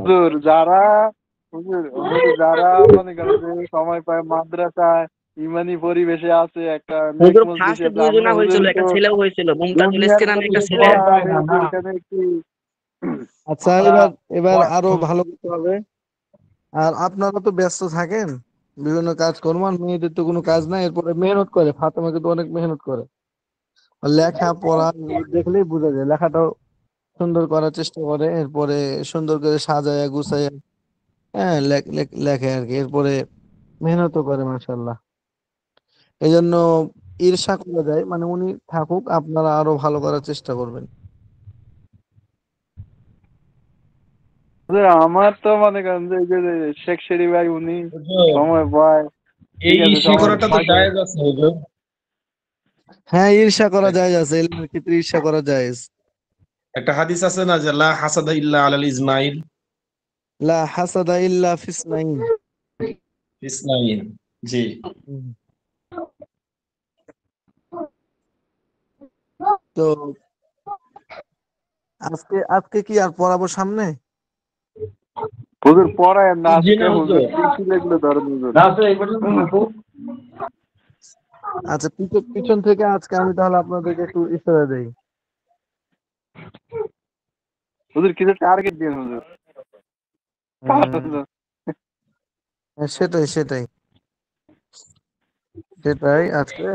হুজুর যারা যারা মনে করেন যে সময় পায় মাদ্রাসায় ইমানি পরিবেশে আছে, একটা নেক হুজুর মজলিসে, ফার্স্টে তো আমরা দুইজনা হুজুর হয়েছিল, তো একটা ছেলেও হয়েছিল, মুমতাজুল দুনিয়ার ইসকে নামে প্রতি একটা ছেলে। পড়ার একটু এখানে একটু আচ্ছা, এবার এবার আরো ভালো করতে হবে। আর আপনারা তো ব্যস্ত থাকেন বিভিন্ন কাজ কর্ম, আর মেয়েদের তো কোনো কাজ নাই, এরপরে মেহনত করে, ফাতেমা কিন্তু অনেক মেহনত করে। লেখা পড়া দেখলেই বোঝা যায়, লেখাটাও সুন্দর করার চেষ্টা করে, এরপরে সুন্দর করে সাজায় গুছায়, হ্যাঁ, লেখে আর কি, এরপরে মেহনতও করে মাশাআল্লাহ। এই জন্য ঈর্ষা করা যায়, মানে উনি থাকুক, আপনারা আরো ভালো করার চেষ্টা করবেন। হুজুর, আমার তো মনে করেন যে এই যে শেখ শেরি ভাই উনি হুজুর, সময় পায়, এই ঠিক আছে, ঈর্ষা সময় করাটা তো থাকে। জায়েজ আছে হুজুর। হ্যাঁ, ঈর্ষা করা যায়, আছে এলমের ক্ষেত্রে ঈর্ষা করা যায়। একটা হাদিস আছে না যে লা হাসাদা ইল্লা আলাল ইসমাইল লা হাসাদা ইল্লা ফিসনাইন। ইসমাইল। জি। তো আজকে আজকে কি আর পড়াবো সামনে? হুজুর পড়ায় না জি আজকে, না হুজুর হুজুর। কি লেখলো ধরেন হুজুর। আচ্ছা, পিছন থেকে আজকে আমি তাহলে আপনাদেরকে একটু ইশারা দেই। হুজুর কিছু টার্গেট দিন হুজুর। উম, হ্যাঁ, সেটাই সেটাই সেটাই আজকে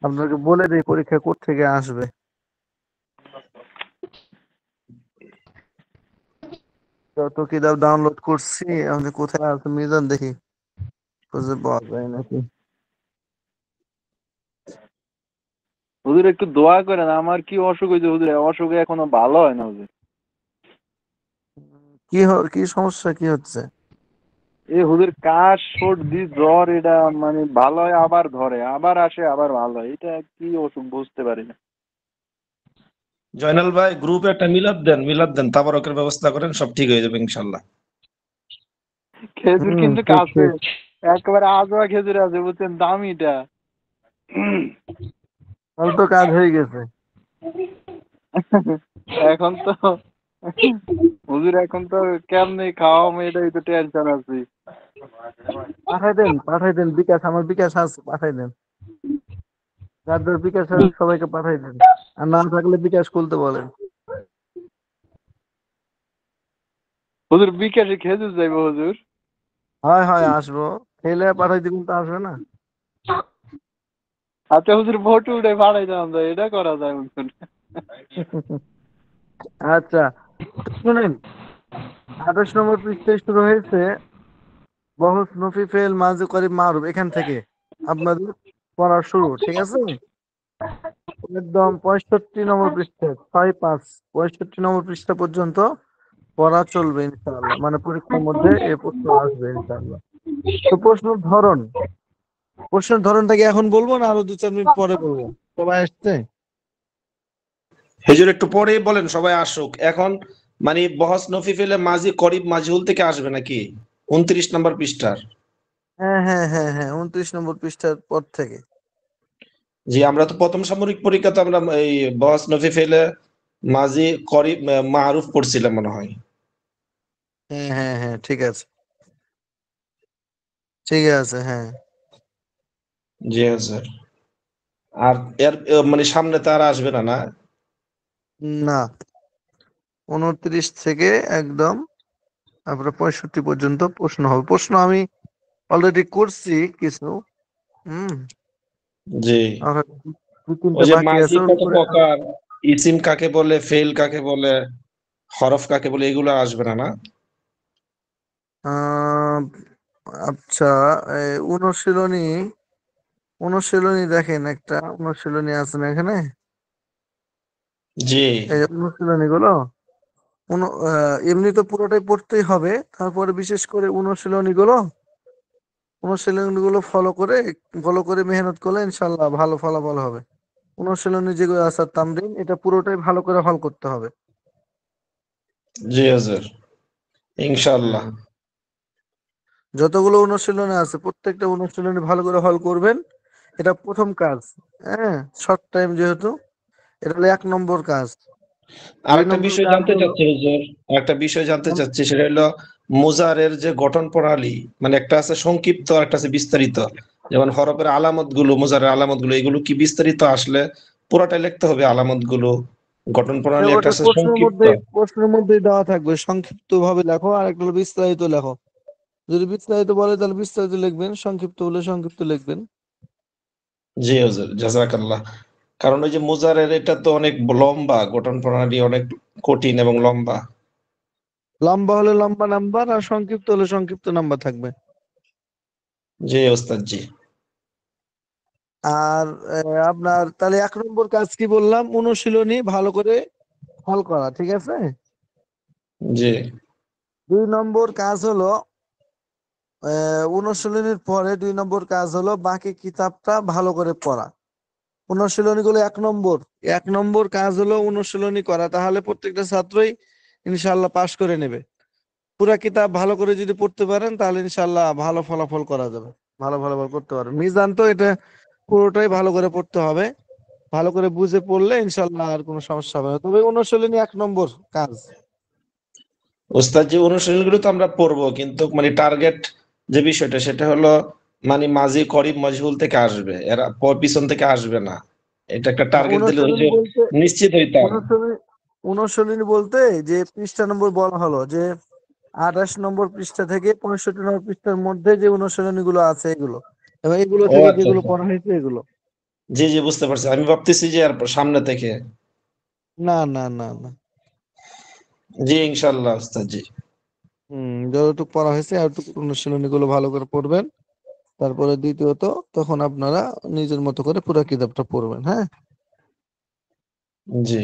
আপনাকে বলে দিই পরীক্ষা কোত্থেকে আসবে। যত কিতাব ডাউনলোড করছি, আমি কোথায় আছে মিজান দেখি, খুঁজে পাওয়া যায় নাকি। হুজুর একটু দোয়া করেন, আমার কি অসুখ হয়েছে হুজুর, অসুখে এখনো ভালো হয় না হুজুর। কি সমস্যা, কি হচ্ছে? এই হুজুর কাশ সর্দি জ্বর, এটা মানে ভালো হয় আবার ধরে, আবার আসে আবার ভালো হয়, এটা কি অসুখ বুঝতে পারি না। জয়নাল ভাই গ্রুপে একটা মিলাদ দেন, তাবারকের ব্যবস্থা করেন, সব ঠিক হয়ে যাবে ইনশাল্লাহ। খেজুর কিন্তু ঠিক কাছে ঠিক। একেবারে আজোয়া খেজুর আছে বুঝছেন, দামিটা। তাহলে তো কাজ হয়ে গেছে। এখন তো হুজুর এখন তো কেমনে খাওয়া এটাই তো টেনশন আছে। পাঠাই দেন বিকাশ, আমার বিকাশ আছে, পাঠাই দেন। যার যার বিকাশ আছে সবাইকে পাঠাই দেন। আর না থাকলে বিকাশ খুলতে বলেন। হুজুর বিকাশে খেজুর যাইবো হুজুর। হয় হয়, আসবো। খেলে পাঠাই দিবেন, তো আসবে না? আচ্ছা হুজুর ভোট উঠে ভাড়াই দাম যায়, এটা করা যায় হুজুর। আচ্ছা, শুনেন, 28 নম্বর পৃষ্ঠায় শুরু হয়েছে বহস নফি ফেল মাজি করিব মারুফ, এখান থেকে আপনাদের পড়া শুরু, ঠিক আছে? একদম 65 নম্বর পৃষ্ঠা, 6-5, 65 নম্বর পৃষ্ঠা পর্যন্ত পড়া চলবে ইনশাআল্লাহ, মানে পরীক্ষার মধ্যে এই প্রশ্ন আসবে ইনশাআল্লাহ। তো প্রশ্নের ধরনটা কি এখন বলবো, না আরো 2-4 মিনিট পরে বলবো? সবাই আসছে? হুজুর একটু পরে বলেন, সবাই আসুক এখন। মানে বহস নফিফেলে মাজি করিব মাজহুল থেকে আসবে নাকি 29 নম্বর পৃষ্ঠার? হ্যাঁ হ্যাঁ হ্যাঁ হ্যাঁ, 29 নম্বর পৃষ্ঠার পর থেকে। জি, আমরা তো প্রথম সামরিক পরীক্ষা তো আমরা এই বহস নফিফেলে মাজি করিব মারুফ পড়ছিলাম মনে হয়। হ্যাঁ হ্যাঁ হ্যাঁ, ঠিক আছে ঠিক আছে, হ্যাঁ। জি হ্যাঁ স্যার। আর এর মানে সামনে তো আর আসবে না, না? না, 29 থেকে একদম তারপরে 65 পর্যন্ত প্রশ্ন হবে। প্রশ্ন আমি অলরেডি করছি কিছু। হুম। জি। আর দু তিনটে ওই যে বাকি মাঝি আছে, ওর কত উপরে প্রকার, ইসিম কাকে বলে, ফেল কাকে বলে, হরফ কাকে বলে, এগুলো আসবে না, না? আহ, আচ্ছা, এই অনুশীলনী দেখেন, একটা অনুশীলনী আছে না এখানে? জি এই অনুশীলনী গুলো এমনি তো পুরোটাই পড়তেই হবে, তারপরে বিশেষ করে অনুশীলনী গুলো ফলো করে মেহনত করলে ইনশাল্লাহ ভালো ফলাফল হবে। অনুশীলনী যেগুলো আছে তামরিন, এটা পুরোটাই ভালো করে হল করতে হবে। জি স্যার, ইনশাআল্লাহ। হুম। যতগুলো অনুশীলনী আছে প্রত্যেকটা অনুশীলনী ভালো করে হল করবেন। এটা প্রথম কাজ। হ্যাঁ, শর্ট টাইম যেহেতু, এটা হলো 1 নম্বর কাজ। দুই আরেকটা নম্বর বিষয় কাজ জানতে হলো চাচ্ছি হুজুর, আরেকটা বিষয় জানতে চাচ্ছি, সেটা হলো মুজারের যে গঠন প্রণালী, মানে একটা আছে সংক্ষিপ্ত আর একটা আছে বিস্তারিত। যেমন হরফের আলামত গুলো, মুজারের আলামত গুলো, এগুলো কি বিস্তারিত আসলে পুরাটাই লিখতে হবে আলামত গুলো? গঠন প্রণালী একটা ওটা আছে প্রশ্নের সংক্ষিপ্ত। মধ্যে, প্রশ্নের মধ্যেই দেওয়া থাকবে, সংক্ষিপ্ত ভাবে লেখো, আর একটা হলো বিস্তারিত লেখো। যদি বিস্তারিত বলে তাহলে বিস্তারিত লিখবেন, সংক্ষিপ্ত হলে সংক্ষিপ্ত লিখবেন। জি হুজুর, জাযাকাল্লাহ। কারণ ওই যে মুজারের এটা তো অনেক লম্বা, গঠন প্রণালী অনেক কঠিন এবং লম্বা। লম্বা হলে লম্বা নাম্বার, আর সংক্ষিপ্ত হলে সংক্ষিপ্ত নাম্বার থাকবে। জি ওস্তাদ জি। আর আপনার তাহলে 1 নম্বর কাজ কি বললাম, অনুশীলনী ভালো করে হল করা, ঠিক আছে। জি 2 নম্বর কাজ হলো অনুশীলনীর পরে 2 নম্বর কাজ হলো বাকি কিতাবটা ভালো করে পড়া। অনুশীলনী গুলো 1 নম্বর, 1 নম্বর কাজ হলো অনুশীলনী করা, তাহলে প্রত্যেকটা ছাত্রই ইনশাল্লাহ পাশ করে নেবে। পুরা কিতাব ভালো করে যদি পড়তে পারেন তাহলে ইনশাল্লাহ ভালো ফলাফল করা যাবে, ভালো ফলাফল করতে পারবেন। মিজান তো এটা পুরোটাই ভালো করে পড়তে হবে, ভালো করে বুঝে পড়লে ইনশাল্লাহ আর কোনো সমস্যা হবে না। তবে অনুশীলনী 1 নম্বর কাজ। ওস্তাদ, যে অনুশীলনগুলো তো আমরা পড়বো, কিন্তু মানে টার্গেট যে বিষয়টা সেটা হলো মানে মাঝি করিব মজহুল থেকে আসবে, এরা পিছন থেকে আসবে না। এটা একটা টার্গেট দিলে ওই অনুশীলনী যে বলতে, নিশ্চিত হইতাম। অনুশীলনী অনুশীলনী বলতে যে পৃষ্ঠা নম্বর বলা হলো যে 28 নম্বর পৃষ্ঠা থেকে 65 নম্বর পৃষ্ঠার মধ্যে যে অনুশীলনী গুলো আছে এগুলো, এবং এগুলো ও থেকে আচ্ছা যেগুলো আচ্ছা, পড়া হয়েছে এগুলো। জি জি বুঝতে পারছি। আমি ভাবতেছি যে আর সামনে থেকে। না না না না। জি ইনশাল্লাহ ওস্তাদ জি। যতটুকু পড়া হয়েছে এতটুকু অনুশীলনী গুলো ভালো করে পড়বেন। তারপরে দ্বিতীয়ত, তখন আপনারা নিজের মতো করে পুরো কিতাবটা পড়বেন, হ্যাঁ। জি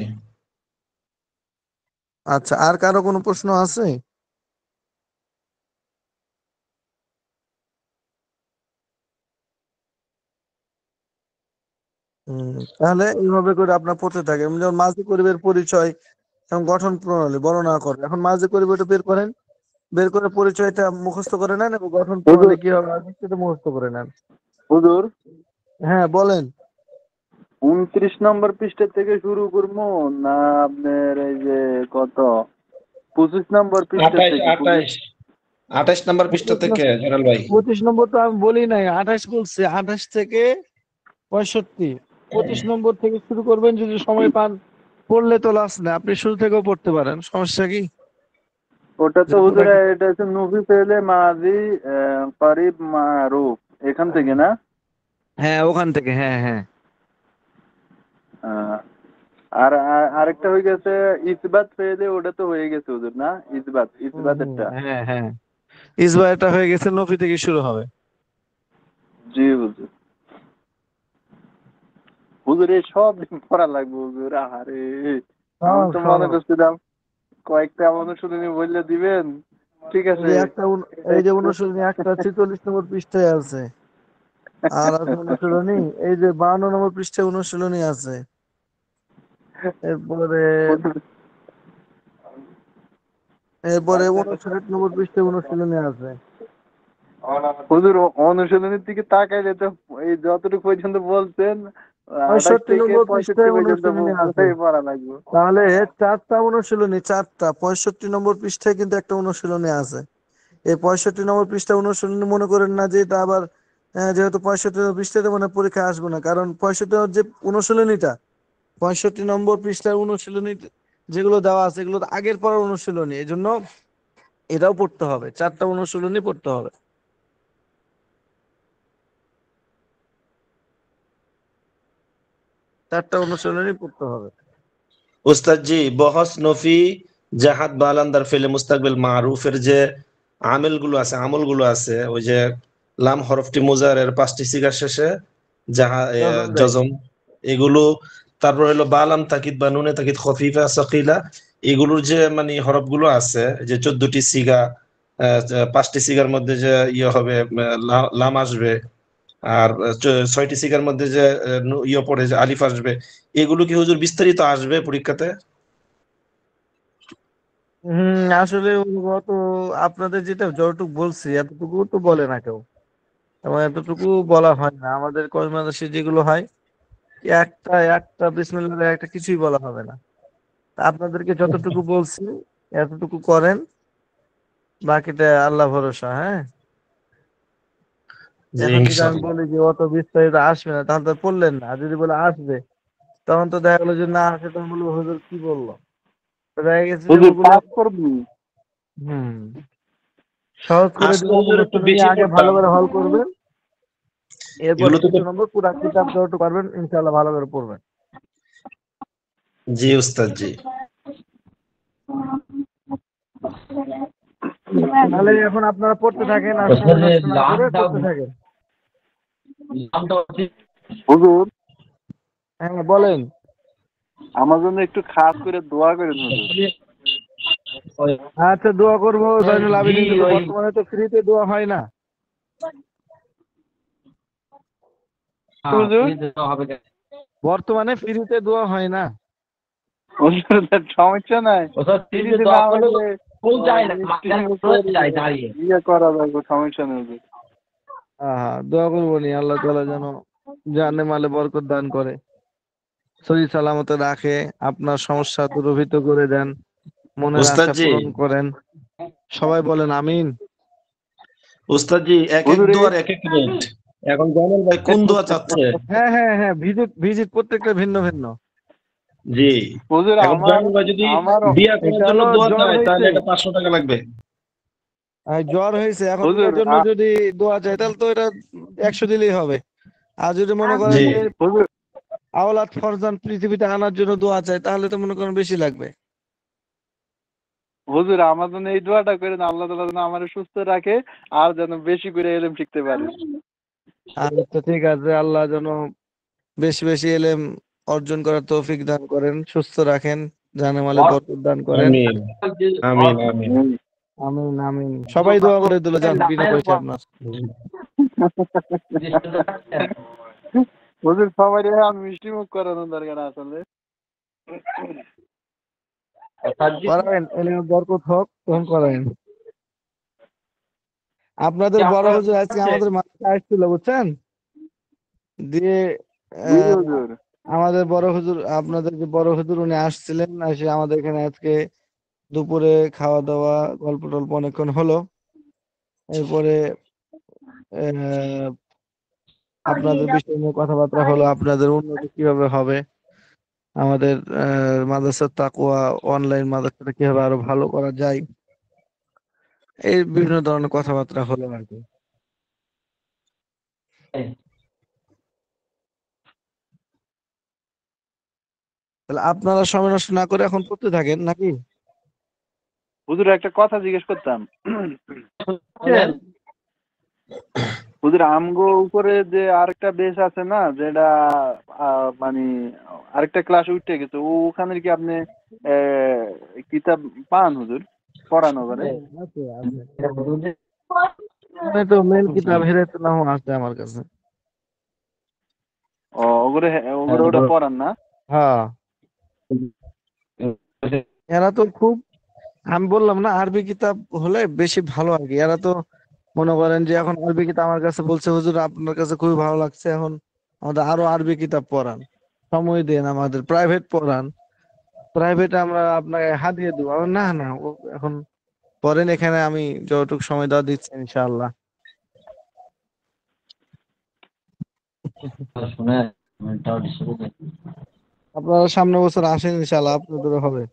আচ্ছা, আর কারো কোনো প্রশ্ন আছে? তাহলে এইভাবে করে আপনার পড়তে থাকে। যেমন মাঝি পরিবের পরিচয় এবং গঠন প্রণালী বর্ণনা করে, এখন মাঝি পরিবারটা বের করেন, বের করে পরিচয়টা মুখস্থ করে নেন এবং গঠন হুজুর প্রণালী কিভাবে আসবে সেটা মুখস্থ করে নেন। হুজুর হ্যাঁ বলেন। 29 নম্বর পৃষ্ঠা থেকে শুরু করবো, না আপনার এই যে কত 25 নম্বর পৃষ্ঠা আঠাইশ থেকে আঠাইশ 28 নম্বর পৃষ্ঠা থেকে জেনারেল ভাই। 25 নম্বর তো আমি বলি নাই, 28 বলছি, 28 থেকে 65। 25 নম্বর থেকে শুরু করবেন, যদি সময় পান পড়লে তো লাস না, আপনি শুরু থেকেও পড়তে পারেন, সমস্যা কি? ওটা তো যদি পুরা হুজুর কি- এটা হচ্ছে নফি ফেলে মাজি করিব মারুফ, এখান থেকে না? হ্যাঁ ওখান থেকে, হ্যাঁ হ্যাঁ। আহ, আরেকটা হয়ে গেছে ইসবাত ফেলে, ওটা তো হয়ে গেছে হুজুর না? ইসবাত ইসবাত একটা। হ্যাঁ হ্যাঁ, ইসবাইটা হয়ে গেছে, নফি থেকে শুরু হবে। জি হুজুর। হুজুর এই সব দিন পড়া লাগবে হুজুর, আরে আমি সহজ তো মনে সহজ। করছিলাম কয়েকটা অনুশীলনী বললে দিবেন, ঠিক এই আছে। যে একটা এই যে অনুশীলনী একটা 46 নম্বর পৃষ্ঠায় আছে, আর আছে অনুশীলনী এই যে 52 নম্বর পৃষ্ঠায় অনুশীলনী আছে। এরপরে এরপরে 59 নম্বর পৃষ্ঠায় অনুশীলনী আছে। হুজুর অনুশীলনীর দিকে তাকাইলে তো এই যতটুকু পর্যন্ত বলছেন 28 পঁয়ষট্টি থেকে নম্বর 65 পৃষ্ঠায় পর্যন্ত অনুশীলনী আছে। বই পড়া লাগবে। তাহলে চারটা অনুশীলনী, চারটা, 65 নম্বর পৃষ্ঠায় কিন্তু একটা অনুশীলনী আছে। এই 65 নম্বর পৃষ্ঠা অনুশীলনী মনে করেন না যে এটা আবার যেহেতু 65 নম্বর পৃষ্ঠাতে মানে পরীক্ষা আসবে না, কারণ 65 যে অনুশীলনীটা, 65 নম্বর পৃষ্ঠার অনুশীলনী যেগুলো দেওয়া আছে এগুলো তো আগের পড়ার অনুশীলনী, এই জন্য এটাও পড়তে হবে, চারটা অনুশীলনী পড়তে হবে। চারটা অনুশীলনী পড়তে হবে। ওস্তাদ জি, বহস নফি জাহাদ বালান্দার ফেলে মুস্তাকবিল মারুফের যে আমলগুলো আছে, ওই যে লাম হরফটি মুজারের 5টি সিগার শেষে যখন দেয়। জজম, এগুলো, তারপর হলো বালাম তাকিদ বা নুনে তাকিদ খফিফা সাকিলা, এগুলোর যে মানে হরফগুলো আছে, যে 14টি সিগা, 5টি সিগার মধ্যে যে ইয়ে হবে, লাম আসবে, আর 6টি সিগার মধ্যে যে ইয়ে পড়ে যে আলিফ আসবে, এগুলো কি হুজুর বিস্তারিত আসবে পরীক্ষাতে? আসলে গত আপনাদের যেটা যতটুকু বলছি এতটুকু তো বলে না কেউ, এবং এতটুকু বলা হয় না আমাদের কর্মী মাদ্রাসায় যেগুলো হয়। একটা একটা বিসমিল্লাহ একটা কিছুই বলা হবে না। আপনাদেরকে যতটুকু বলছি এতটুকু করেন, বাকিটা আল্লাহ ভরসা। হ্যাঁ, জি এখন যদি আমি ইনশাআল্লাহ। বলি যে অত বিস্তারিত আসবে না, তাহলে তো পড়লেন না। আর যদি বলে আসবে, তখন তো দেখা গেলো যে না আসে, তখন বলবো হুজুর কি বললো। তো দেখা গেছে যে হুজুর ওগুলো কাজ করবি। হুম সহজ করে আসলে দিব, হুজুর একটু মুখস্থ নিয়ে বেশি আগে ভালো পড়তাম, করে হল করবেন, এরপরে এগুলো তো কিছু নম্বর পুরা কিতাব যতটুকু পারবেন ইনশাআল্লাহ ভালো করে পড়বেন। জি উস্তাদ জি। তাহলে এখন আপনারা পড়তে থাকেন আর সময় ওখানে নষ্ট না করে লামটা পড়তে থাকেন। লামটা হচ্ছে হুজুর হ্যাঁ বলেন। আমার জন্য একটু খাস করে দোয়া করেন হুজুর। ওই আচ্ছা, দোয়া করবো জয়নুল জি আবেদিন, কিন্তু ওই বর্তমানে তো ফ্রিতে দোয়া হয় না। হুজুর ফ্রিতে দেওয়া হবে কেন? বর্তমানে ফ্রিতে দোয়া হয় না। হুজুর তার সমস্যা নাই, ওসব ফ্রিতে ফ্রিতে না দেওয়া হলেও হইলে পৌঁছায় না, স্টিম মাঝখানে যায় দাঁড়িয়ে। ইয়ে করা যাবে, সমস্যা নেই হুজুর। দোয়া করবো নি আল্লাহ তাআলা যেন জানে মালে বরকত দান করে, সহি সালামতে রাখে, আপনার সমস্যা দূরীভূত করে দেন, মনের উস্তাদ আশা জি, পূরণ করেন। সবাই বলেন আমিন। উস্তাদ জি এক এক হুজুর দোয়ার এক এক রেট। এখন জানেন ভাই কোন দোয়া চাচ্ছে? হ্যাঁ হ্যাঁ হ্যাঁ, ভিজিট ভিজিট প্রত্যেকটা ভিন্ন ভিন্ন। জি, হুজুর এখন আমার জানেন ভাই যদি আমার বিয়া এটা করার জন্য হলো দোয়া জ্বর চায় তাহলে হয়েছে, এটা 500 টাকা লাগবে। জ্বর হয়েছে, এখন হুজুর এটার জন্য যদি দোয়া চাই তাহলে তো এটা 100 দিলেই হবে। আর যদি মনে করেন জি যে হুজুর আওলাদ ফরজান পৃথিবীতে আনার জন্য দোয়া চাই, তাহলে তো মনে করেন বেশি লাগবে। হুজুর আমার জন্য এই দোয়াটা করেন, আল্লাহ তাআলা যেন আমার সুস্থ রাখে আর যেন বেশি করে ইলম শিখতে পারি। আচ্ছা ঠিক আছে, আল্লাহ যেন বেশি বেশি এলেম অর্জন করার তৌফিক দান করেন, সুস্থ রাখেন, জানে মালে বরকত দান করেন। আমিন আমিন আমিন। আমিন আমিন, সবাই দোয়া করে দিল, যান বিনা পয়সা আপনার। হুজুর সবাই আমি মিষ্টি মুখ করানোর দরকার আসলে। করাবেন, এলেমের বরকত হোক তখন করাবেন। আপনাদের বড় হুজুর আজকে আমাদের মাথায় আসছিল বুঝছেন, দিয়ে জি আহ, হুজুর। আমাদের বড় হুজুর, আপনাদের যে বড় হুজুর উনি আসছিলেন, এসে আমাদের এখানে আজকে দুপুরে খাওয়া দাওয়া গল্প টল্প অনেকক্ষণ হলো। এরপরে আহ, আপনাদের বিষয় নিয়ে কথাবার্তা হলো, আপনাদের উন্নতি কিভাবে হবে, আমাদের মাদ্রাসার তাকওয়া অনলাইন মাদ্রাসাটা কিভাবে আরো ভালো করা যায়, এই বিভিন্ন ধরনের কথাবার্তা হলো আর কি। তাহলে আপনারা সময় নষ্ট না করে এখন পড়তে থাকেন নাকি? হুজুর একটা কথা জিজ্ঞেস করতাম। বলেন। হুজুর আমগো উপরে যে আরেকটা বেস আছে না, যেটা মানে আরেকটা ক্লাস উঠে গেছে, ওখানে কি আপনি কিতাব পান হুজুর পড়ানো করে? হ্যাঁ, আছে আছে। ওখানে তো মেন কিতাব হেদায়েতুন নাহ আছে আমার কাছে। ও ওগুলো ওগুলো ওটা পড়ান না? হ্যাঁ, এরা তো খুব, আমি বললাম না আরবি কিতাব হলে বেশি ভালো আর কি। এরা তো মনে করেন যে এখন আরবি কিতাব আমার কাছে বলছে হুজুর আপনার কাছে খুবই ভালো লাগছে, এখন আমাদের আরো আরবি কিতাব পড়ান, সময় দেন, আমাদের প্রাইভেট পড়ান, প্রাইভেটে আমরা আপনাকে হাতিয়ে দেবো। আমি, না না, ও এখন পড়েন, এখানে আমি যতটুকু সময় দেওয়া দিচ্ছি ইনশাআল্লাহ। শুনে আপনারা সামনে বছর আসেন ইনশাআল্লাহ, আপনাদের হবে।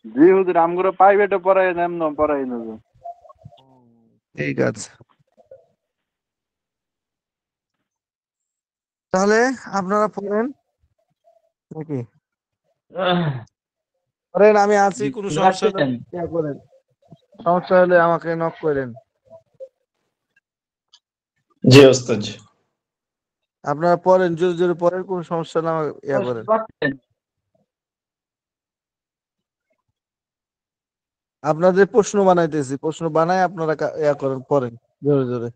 জি হুজুর আমগুলো প্রাইভেটে পড়াই না, এমন পড়াই না হুজুর। ঠিক আছে, তাহলে আপনারা পড়েন নাকি? পড়েন, আমি আছি, কোনো সমস্যা হলে রাখছেন। ইয়া করেন, সমস্যা হলে আমাকে নক করেন। জি ওস্তাদ জি। আপনারা পড়েন, জোরে জোরে পড়েন, কোনো সমস্যা না, আমাকে ইয়া করেন। আপনাদের প্রশ্ন বানাইতেছি, প্রশ্ন বানায় আপনারা ইয়া করেন, পড়েন জোরে জোরে।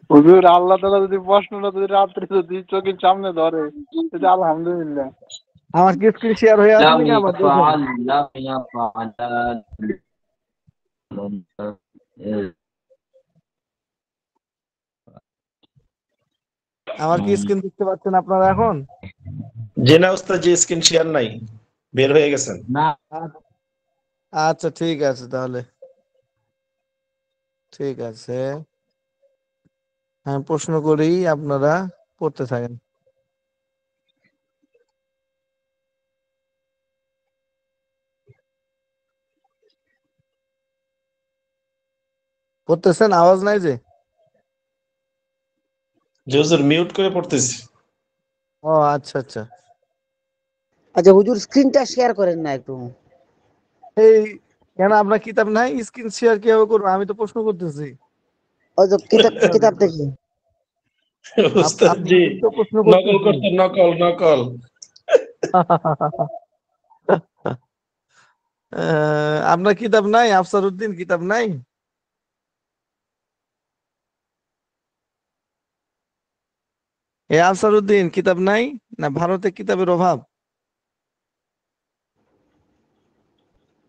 হুজুর আল্লাহ তাআলা যদি প্রশ্নটা যদি রাত্রে যদি চোখের সামনে ধরে, তাহলে আলহামদুলিল্লাহ। আমার কি স্ক্রিন শেয়ার হয়ে আছে لم নাকি আবার দেখেন? يفعل لم يفعل আমার কি স্ক্রিন দেখতে পাচ্ছেন আপনারা এখন? জেনা উস্তাদ যে স্ক্রিন শেয়ার নাই, বের হয়ে গেছেন। না আচ্ছা ঠিক আছে তাহলে, ঠিক আছে। হ্যাঁ, প্রশ্ন করি, আপনারা পড়তে থাকেন। পড়তেছেন? আওয়াজ নাই যে? যে হুজুর মিউট করে পড়তেছি। ও আচ্ছা আচ্ছা। আচ্ছা হুজুর, স্ক্রিনটা শেয়ার করেন না একটু। এই কেন আপনার কিতাব নাই? স্ক্রিন শেয়ার কিভাবে করবো? আমি তো প্রশ্ন করতেছি। ওই তো কিতাব কিতাব থেকে। উস্তাদ জি আমি তো প্রশ্ন নকল করতেছি। করতে, নকল নকল। আপনার কিতাব নাই? আফসার উদ্দিন কিতাব নাই? এ আফসার উদ্দিন কিতাব নাই, না ভারতে কিতাবের অভাব?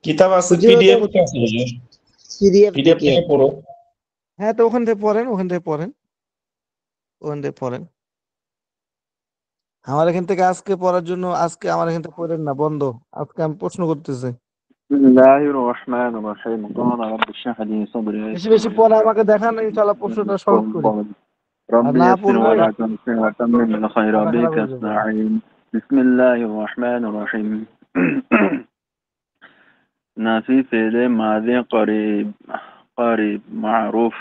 কিতাব আছে, হুজুর ওদের পিডিএফ তো আছে হুজুর, পিডিএফ পিডিএফ থেকে। থেকে পড়ো। হ্যাঁ, তো ওখান থেকে পড়েন, ওখান থেকে পড়েন, ওখান থেকে পড়েন। আমার এখান থেকে আজকে পড়ার জন্য, আজকে আমার এখান থেকে পড়েন না, বন্ধ। আজকে আমি প্রশ্ন করতেছি। بسم الله الرحمن الرحيم قال رب اشرح لي صدري বেশি ويسر বেশي لي পড়া أمري আমাকে দেখান, واحلل ইনশাআল্লাহ عقدة من প্রশ্নটা সহজ لساني করি। يفقهوا قولي আর رب না يسر পড়লে ولا تنسر وتمم الخير মাথা খারাপ بك হয়ে যাবে। أستعين بسم الله الرحمن الرحيم نافي فعل ماضي قريب قريب معروف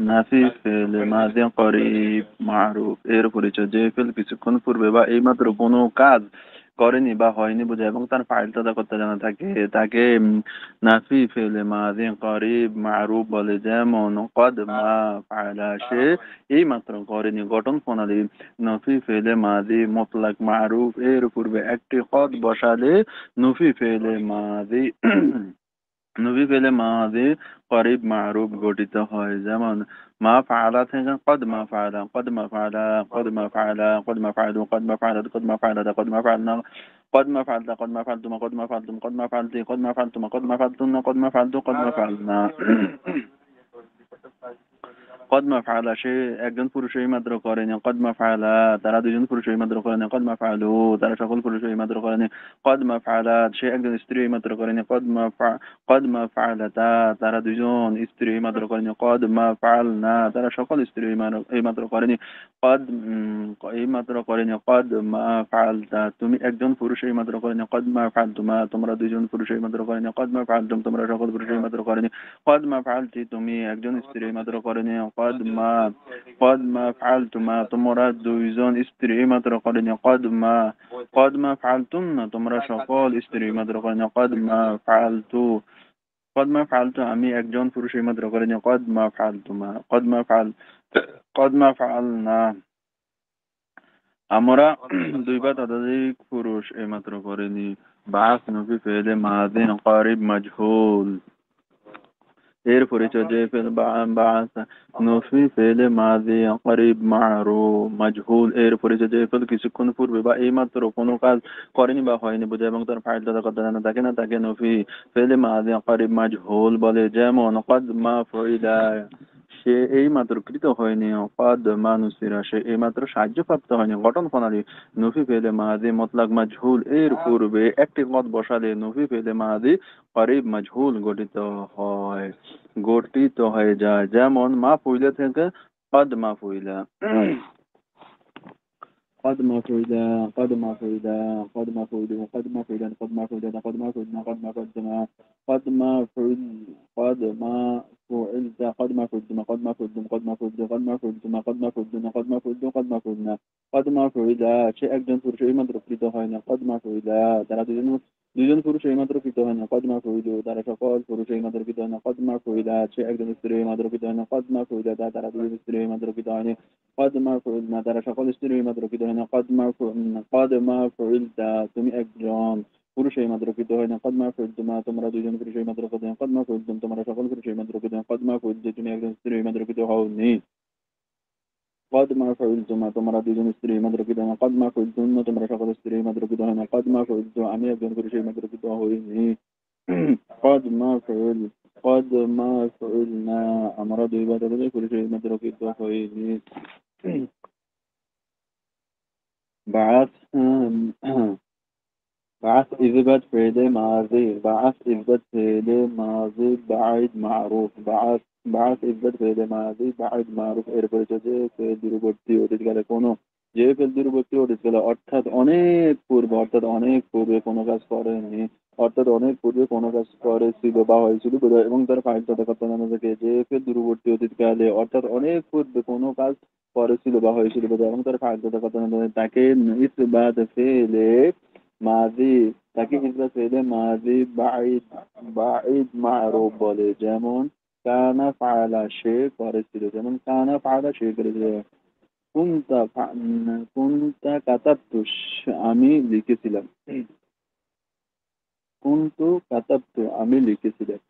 নাফি ফেল মাদি করিব মারুফ এর পরিচয় যে ফেল কিছুক্ষণ পূর্বে বা এইমাত্র কোনো কাজ করেনি বা হয়নি বোঝে এবং তার ফাইল তদারকর্তা জানা থাকে তাকে নাফি ফেল মাদি করিব মারুফ বলে। যেমন কদ মা ফায়লা, সে এইমাত্র করেনি। গঠন প্রণালী নফি ফেলে মাদি মুতলাক মারুফ এর পূর্বে একটি কদ বসালে নফি ফেলে মাদি নবী পেলে মাঝি করিব মারুফ গঠিত হয়। যেমন মা ফাআলা থেকে কদ মা ফাআলা, কদ মা ফাআলা, কদ মা ফাআলা, কদ মা ফাআলু, কদ মা ফাআলাত, কদ মা ফাআলাতা, কদ মা ফাআলনা, কদ মা ফাআলতা, কদ মা ফাআলতুমা, কদ মা ফাআলতুম, কদ মা ফাআলতি, কদ মা ফাআলতুমা, কদ মা ফাআলতুন্না, কদ মা ফাআলতু, কদ মা ফাআলনা। কদমা ফাআলা, সে একজন পুরুষ এইমাত্র করেনি। কদমা ফাআলা, তারা দুজন পুরুষ এইমাত্র করেনি। কদমা ফাআলু, তারা সকল পুরুষ এইমাত্র করেনি। কদমা ফাআলাত, সে একজন স্ত্রী এইমাত্র করেনি। কদমা ফাআলাতা, তারা দুজন স্ত্রী এইমাত্র করেনি। কদমা ফাআলনা, তারা সকল স্ত্রী এইমাত্র করেনি। এইমাত্র করেনি। কদমা ফাআলতা, তুমি একজন পুরুষ এইমাত্র করেনি। কদমা ফাআলতুমা, তোমরা দুজন পুরুষ এইমাত্র করেনি। কদমা ফাআলতুম, তোমরা সকল পুরুষ এইমাত্র করেনি। কদমা ফাআলতি, তুমি একজন স্ত্রী এইমাত্র করেনি। কদমা ফাআলতুমা, তোমরা দুইজন স্ত্রী এইমাত্র করেনি। কদমা ফাআলতুন্না, তোমরা সকল স্ত্রী এইমাত্র করেনি। কদমা ফাআলতু, আমি একজন পুরুষ এইমাত্র করেনি। কদমা ফাআলনা, আমরা দুইবার ততোধিক পুরুষ এইমাত্র করেনি। বাস নফি ফেলে মাযিন কারিব মাজহুল এর পরিচয় যে ফেল বাস নফি ফেলে মাযি কারিব মারুফ মাজহুল এর পরিচয় যে ফেল কিছুক্ষণ পূর্বে বা এইমাত্র কোনো কাজ করেনি বা হয়নি বোঝে এবং তার ফাইল তদারকর্তা জানা থাকে না, তাকে নফি ফেলে মাযি কারিব মাজহুল বলে। যেমন কদ মা ফুইলা, সে এইমাত্র কৃত হয়নি। কদ মা নুসিরা, সে এইমাত্র সাহায্যপ্রাপ্ত হয়নি। গঠন প্রণালী নফি ফেলে মাযি মুতলাক মাজহুল এর পূর্বে একটি কদ বসালে নফি ফেলে মাযি করিব মাজহুল গঠিত হয়ে যায়। যেমন মা ফুইলা থেকে কদ মা ফুইলা, قد ما فعل قد ما فعل قد ما فعل قد ما فعل قد ما فعل قد ما فعلنا قد ما فعلنا قد ما فعل قد ما فعلت قد ما فعلتم قد ما فعلتم قد ما فعلت قد ما فعلتم قد ما فعلتنا قد ما فعلت قد ما فعلنا قد ما فعل, সে একজন পুরুষ এইমাত্র কৃত হয় না। قد ما فعل, তারা দুজন পুরুষ এইমাত্র কৃত হয় না। قد ما فعل, তারা সকল পুরুষ এইমাত্র কৃত হয় না। قد ما فعل, সে একজন স্ত্রী এইমাত্র কৃত হয় না। قد ما فعل, তারা দুজন স্ত্রী এইমাত্র কৃত হয়নি। قد ما فعلنا, তারা সকল স্ত্রী এইমাত্র কৃত হয় না। قد ما فعلت, তুমি একজন পুরুষ এইমাত্র কৃত হয় না। قد ما فعلتما, তোমরা দুজন পুরুষ এইমাত্র কৃত হয় না। قد ما فعلتم, তোমরা সকল পুরুষ এইমাত্র কৃত হয় না। قد ما فعلت, তুমি একজন স্ত্রী এইমাত্র কৃত হওনি। قد ما فعلتما, তোমরা দুজন স্ত্রী এইমাত্র কৃত হয় না। قد ما فعلتن, তোমরা সকল স্ত্রী এইমাত্র কৃত হয় না। قد ما فعلت, আমি একজন পুরুষ এইমাত্র কৃত হইনি। قد ما فعل قد ما فعلنا, আমরা দুইবার পুরুষ এইমাত্র কৃত হইনি। بعث بعث إثبات فعل ماضي بعث إثبات فعل ماضي بعيد معروف بعث إثبات فعل ماضي بعيد معروف এরপরে যদি ফেল দূরবর্তী অতীতকালে কোনো যে ফেল দূরবর্তী অতীতকালে অর্থাৎ অনেক পূর্বে কোনো কাজ করেনি অর্থাৎ অনেক পূর্বে কোনো কাজ করেছিল বা হয়েছিল এবং তার ফাইল তথাকথা নামে থেকে যে ফেল দূরবর্তী অতীতকালে অর্থাৎ অনেক পূর্বে কোনো কাজ করেছিল বা হয়েছিল এবং তার ফাইল তথাকথা নামে তাকে ইসবাত ফেলে মাঝি তাকে ইসবাত ফেলে মাঝি বাঈদ মারুফ বলে যেমন কানা ফাআলা সে করেছিল যেমন কানা ফাআলা সে করেছিল কুনতা কাতাবতু আমি লিখেছিলাম কুনতু কাতাবতু আমি লিখেছিলাম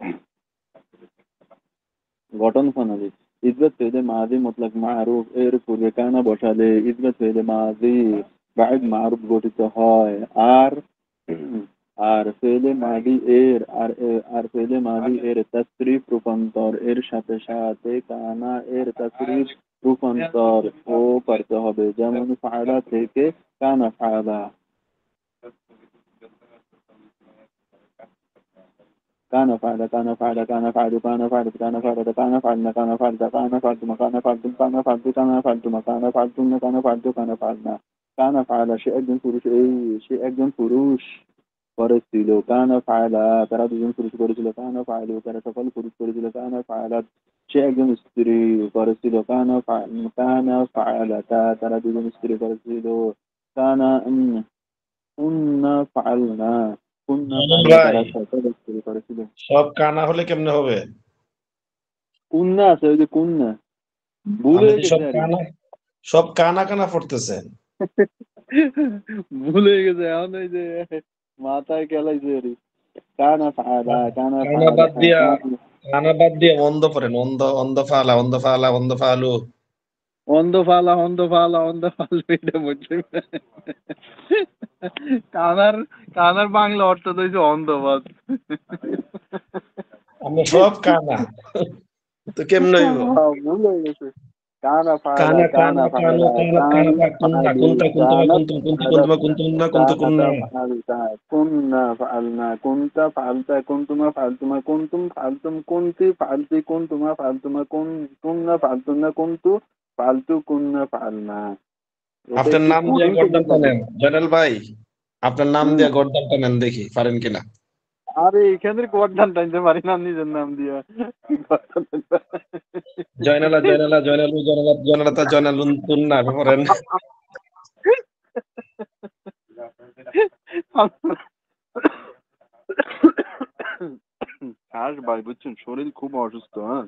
গঠন প্রণালী ইসবাত ফেলে মাঝি মুতলাক মারুফ এর পূর্বে কানা বসালে ইসবাত ফেলে মাঝি বাঈদ মারুফ গঠিত হয় আর আর ফেলে মাদি আর ফেলে মাদি এর তাসরিফ রূপান্তর এর সাথে সাথে কানা এর তাসরিফ রূপান্তর ও করতে হবে যেমন ফাআলা থেকে কানা ফাআলা كان فعل كان فعل كان فعل كان فعل كان فعل كان فعلنا كان فعلت كان فعلتم كان فعلتم كان فعلت كان فعلتم كان فعلتن كان فعلت كان فعلنا كان فعل সে একজন পুরুষ সে একজন পুরুষ করেছিল কানা ফাআলা তারা দুজন পুরুষ করেছিল কানা ফাআলু তারা সকল পুরুষ করেছিল কানা ফাআলাত সে একজন স্ত্রী করেছিল কানা ফাআলাতা তারা দুজন স্ত্রী করেছিল কানা কুন্না ফাআলনা কুন্না জানেন ফাআলনা ভাই তারা সকল স্ত্রী করেছিল সব কানা হলে কেমনে হবে? কুন্না আছে ওই যে কুন্না ভুলে আপনি গেছে আর সব কানা কানা পড়তেছেন। ভুলে গেছে এখন ওই যে মাথায় খেলাইছে আর কানা ফাআলা কানা কানা বাদ দিয়া ফাআলা অন্ধ পড়েন, অন্ধ ফালা অন্ধ ফালু। অন্ধ ফালা এটা বুঝছি কানার বাংলা অর্থ তো হচ্ছে অন্ধবাদ আমরা সব কানা তো কেমনে হইব? ভুল হয়ে গেছে কানা ফালা কানা কানা কানা কানো ফালা কানা কুন্তা কুন্তা কুন্তমা কুন্তুম কুন্তু কুন্তমা কুন্তুম না কুন্তু কুন্না। كنا فعلنا كنت فعلت كنتما فعلتما كنتم فعلتم كنت فعلت كنتما فعلتما كنا فعلتن كنت فعلت كنا فعلنا আপনার নাম দিয়ে গর্দানটা নেন জয়নাল ভাই, আপনার নাম দিয়ে গর্দানটা নেন দেখি পারেন কিনা। আরে এখানে গর্দান টানতে পারি না নিজের নাম দিয়া জয়নালুন না করেন। শ্বাস ভাই বুঝছেন শরীর খুব অসুস্থ হ্যাঁ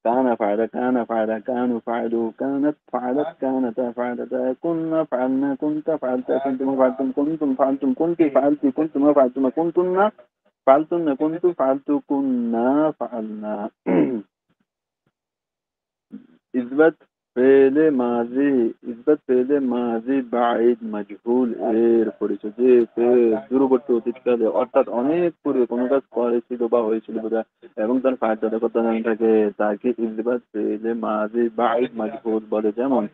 كان فعل كان فعل كانوا فعلوا كانت فعلت كانتا فعلتا كنا فعلنا كنت فعلت كنتم فعلتم كنتم فعلتم كنت فعلت كنتم فعلتم كنتن فعلتن كنت فعلت كنا فعلنا إثبات فعل মাঝি বাঈদ মাজহুল এর পরিচয় যে দূরবর্তী অতীতকালে অর্থাৎ অনেক পূর্বে কোনো কাজ করেছিল বা হয়েছিল এবং তার ফাইল তদারকতা নাম থাকে তাকে ইসবাত ফেল মাঝি বাঈদ মাজহুল বলে যেমন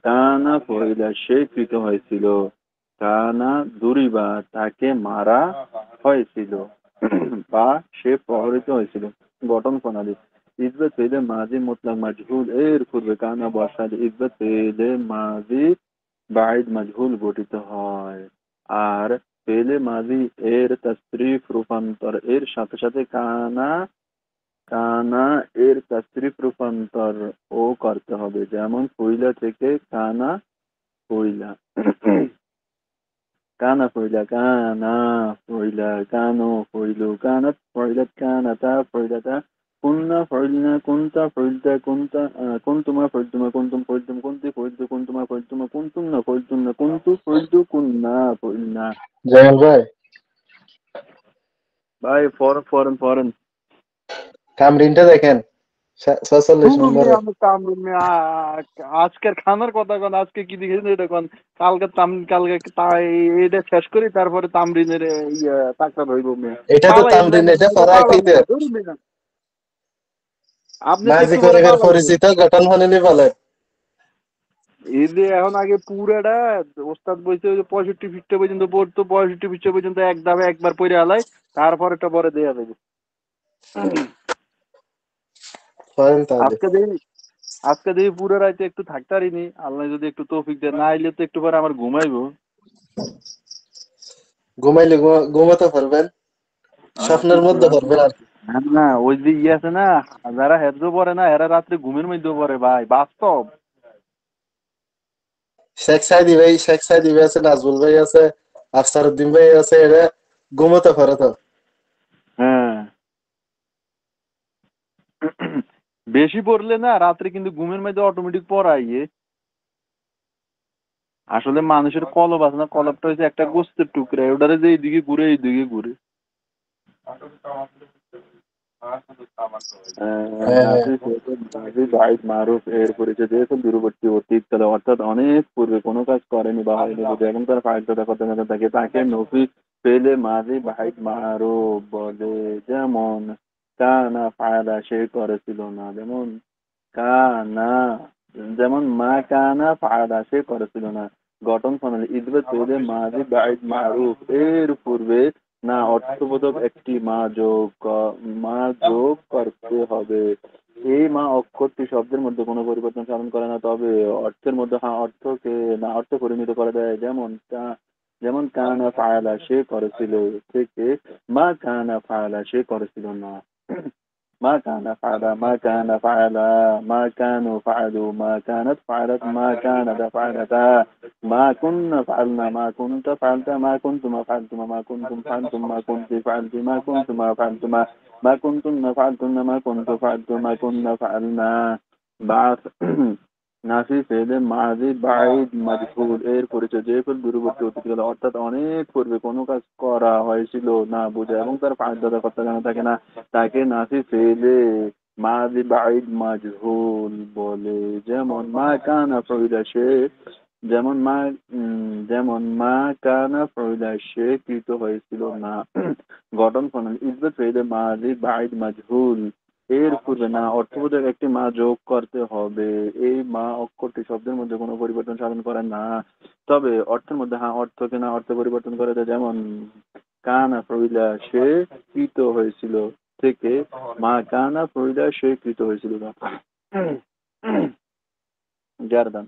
কানা ফইলা সে কৃত হয়েছিল কানা দুরিবা তাকে মারা হয়েছিল বা সে প্রহরিত হয়েছিল গঠন প্রণালী ইসবাত ফেলে মাঝি মুতলাক মাজহুল এর পূর্বে কানা বসালে ইসবাত ফেলে মাঝি বাঈদ মাজহুল গঠিত হয় আর ফেলে মাঝি এর তাসরিফ রূপান্তর এর সাথে সাথে কানা এর তাসরিফ রূপান্তর ও করতে হবে যেমন ফইলা থেকে কানা ফইলা কানা ফইলা কানা ফইলা কানো ফইলু কানাত ফইলাত কানাতা ফইলাতা كنا فعلنا كنت فعلت كنت كنتما فعلتما كنتم فعلتم كنت فعلت كنتما فعلتما كنتن فعلتن كنت فعلت كنا فعلنا জয়নাল ভাই ভাই ফরেন কামরিনটা দেখেন 46 নম্বরে। আজকের খানার কথা কোন আজকে কি দেখেছেন এটা কোন কালকে এটা শেষ করি তারপরে তামরিনের টাকা ধরব এটা তো তামরিন, এটা ফরাইতে আপনি মাঝি করে পরিচিত গঠন প্রণালী বলে। এই যে এখন আগে পুরাটা ওস্তাদ বলছে ওই যে 65 পৃষ্ঠা পর্যন্ত পড়তো, 65 পৃষ্ঠা পর্যন্ত এক ধাপে একবার পড়ে আলাই, তারপরেরটা পরে দেয়া যাবে। করেন তাহলে। আজকে দেখি পুরো রাইতে একটু থাকতে পারিনি, আল্লাহ যদি একটু তৌফিক দেয়, না আইলে তো একটু পরে আমার ঘুমাইবো। ঘুমাইলে ঘুমাতে পারবেন, স্বপ্নের মধ্যে পারবেন আর কি। না না, ওই যে ইয়ে আছে না, যারা হেফজো পড়ে না এরা রাত্রে ঘুমের মধ্যেও পড়ে ভাই, বাস্তব। শেখ সাইদি ভাই আছে, নাজমুল ভাই আছে, আফসারউদ্দিন ভাই আছে, এরা ঘুমাতে পারে তো। হ্যাঁ, বেশি পড়লে না রাত্রে কিন্তু ঘুমের মধ্যে অটোমেটিক পড়াইয়ে। আসলে মানুষের কলব আছে না, কলবটা হচ্ছে একটা গোস্তের টুকরা, ওটারে যে এইদিকে ঘুরে এইদিকে ঘুরে। হ্যাঁ, নাসির ভাই মারুফ এর পরিচয় দিয়েছেন দূরবর্তী অতীতকালে, অর্থাৎ অনেক পূর্বে কোনো কাজ করেনি বা হয়নি যদি এবং তার ফাইলটা করতে না থাকে তাকে নফি পেলে মাঝি ভাই মারুফ বলে। যেমন কানা ফায়দা সে করেছিল না, যেমন কানা, যেমন মা কানা ফায়দা সে করেছিল না। গঠন প্রণালী ইদবেত পেলে মাঝি ভাই মারুফ এর পূর্বে না অর্থবোধক একটি মা যোগ করতে হবে। এই মা অক্ষরটি শব্দের মধ্যে কোনো পরিবর্তন সাধন করে না, তবে অর্থের মধ্যে হ্যাঁ অর্থকে না অর্থে পরিণত করে দেয়। যেমন কানা ফায়লা সে করেছিল থেকে মা কানা ফায়লা সে করেছিল না। ما كان فعل ما كان فعل ما كانوا فعلوا ما كانت فعلت ما كانت فعلتا ما كنا فعلنا ما كنت فعلت ما كنتم فعلتم ما كنتم فعلتم ما كنت فعلت ما كنتما فعلتما ما كنتن فعلتن ما كنت فعلت ما كنا فعلنا بعث নাসি ফেলে মাঝি বাইদ মাজহুল এর পরিচয় যে ফেল দূরবর্তী অতীতকালে অর্থাৎ অনেক পূর্বে কোনো কাজ করা হয়েছিল না বোঝা এবং তার ফায়দা কথা জানা থাকে না, তাকে নাসি ফেলে মাঝি বাইদ মাজহুল বলে। যেমন মা কানা ফরিদা সে, যেমন মা কানা ফরিদা সে কৃত হয়েছিল না। গঠন প্রণালী ইজবত ফেলে মাঝি বাইদ মাজহুল এর পূর্বে না অর্থবোধক একটি মা যোগ করতে হবে। এই মা অক্ষরটি শব্দের মধ্যে কোনো পরিবর্তন সাধন করে না, তবে অর্থের মধ্যে হ্যাঁ অর্থকে না অর্থ পরিবর্তন করে দেয়। যেমন কানা ফরিদা সে কৃত হয়েছিল থেকে মা কানা ফরিদা সে কৃত হয়েছিল না। জারদান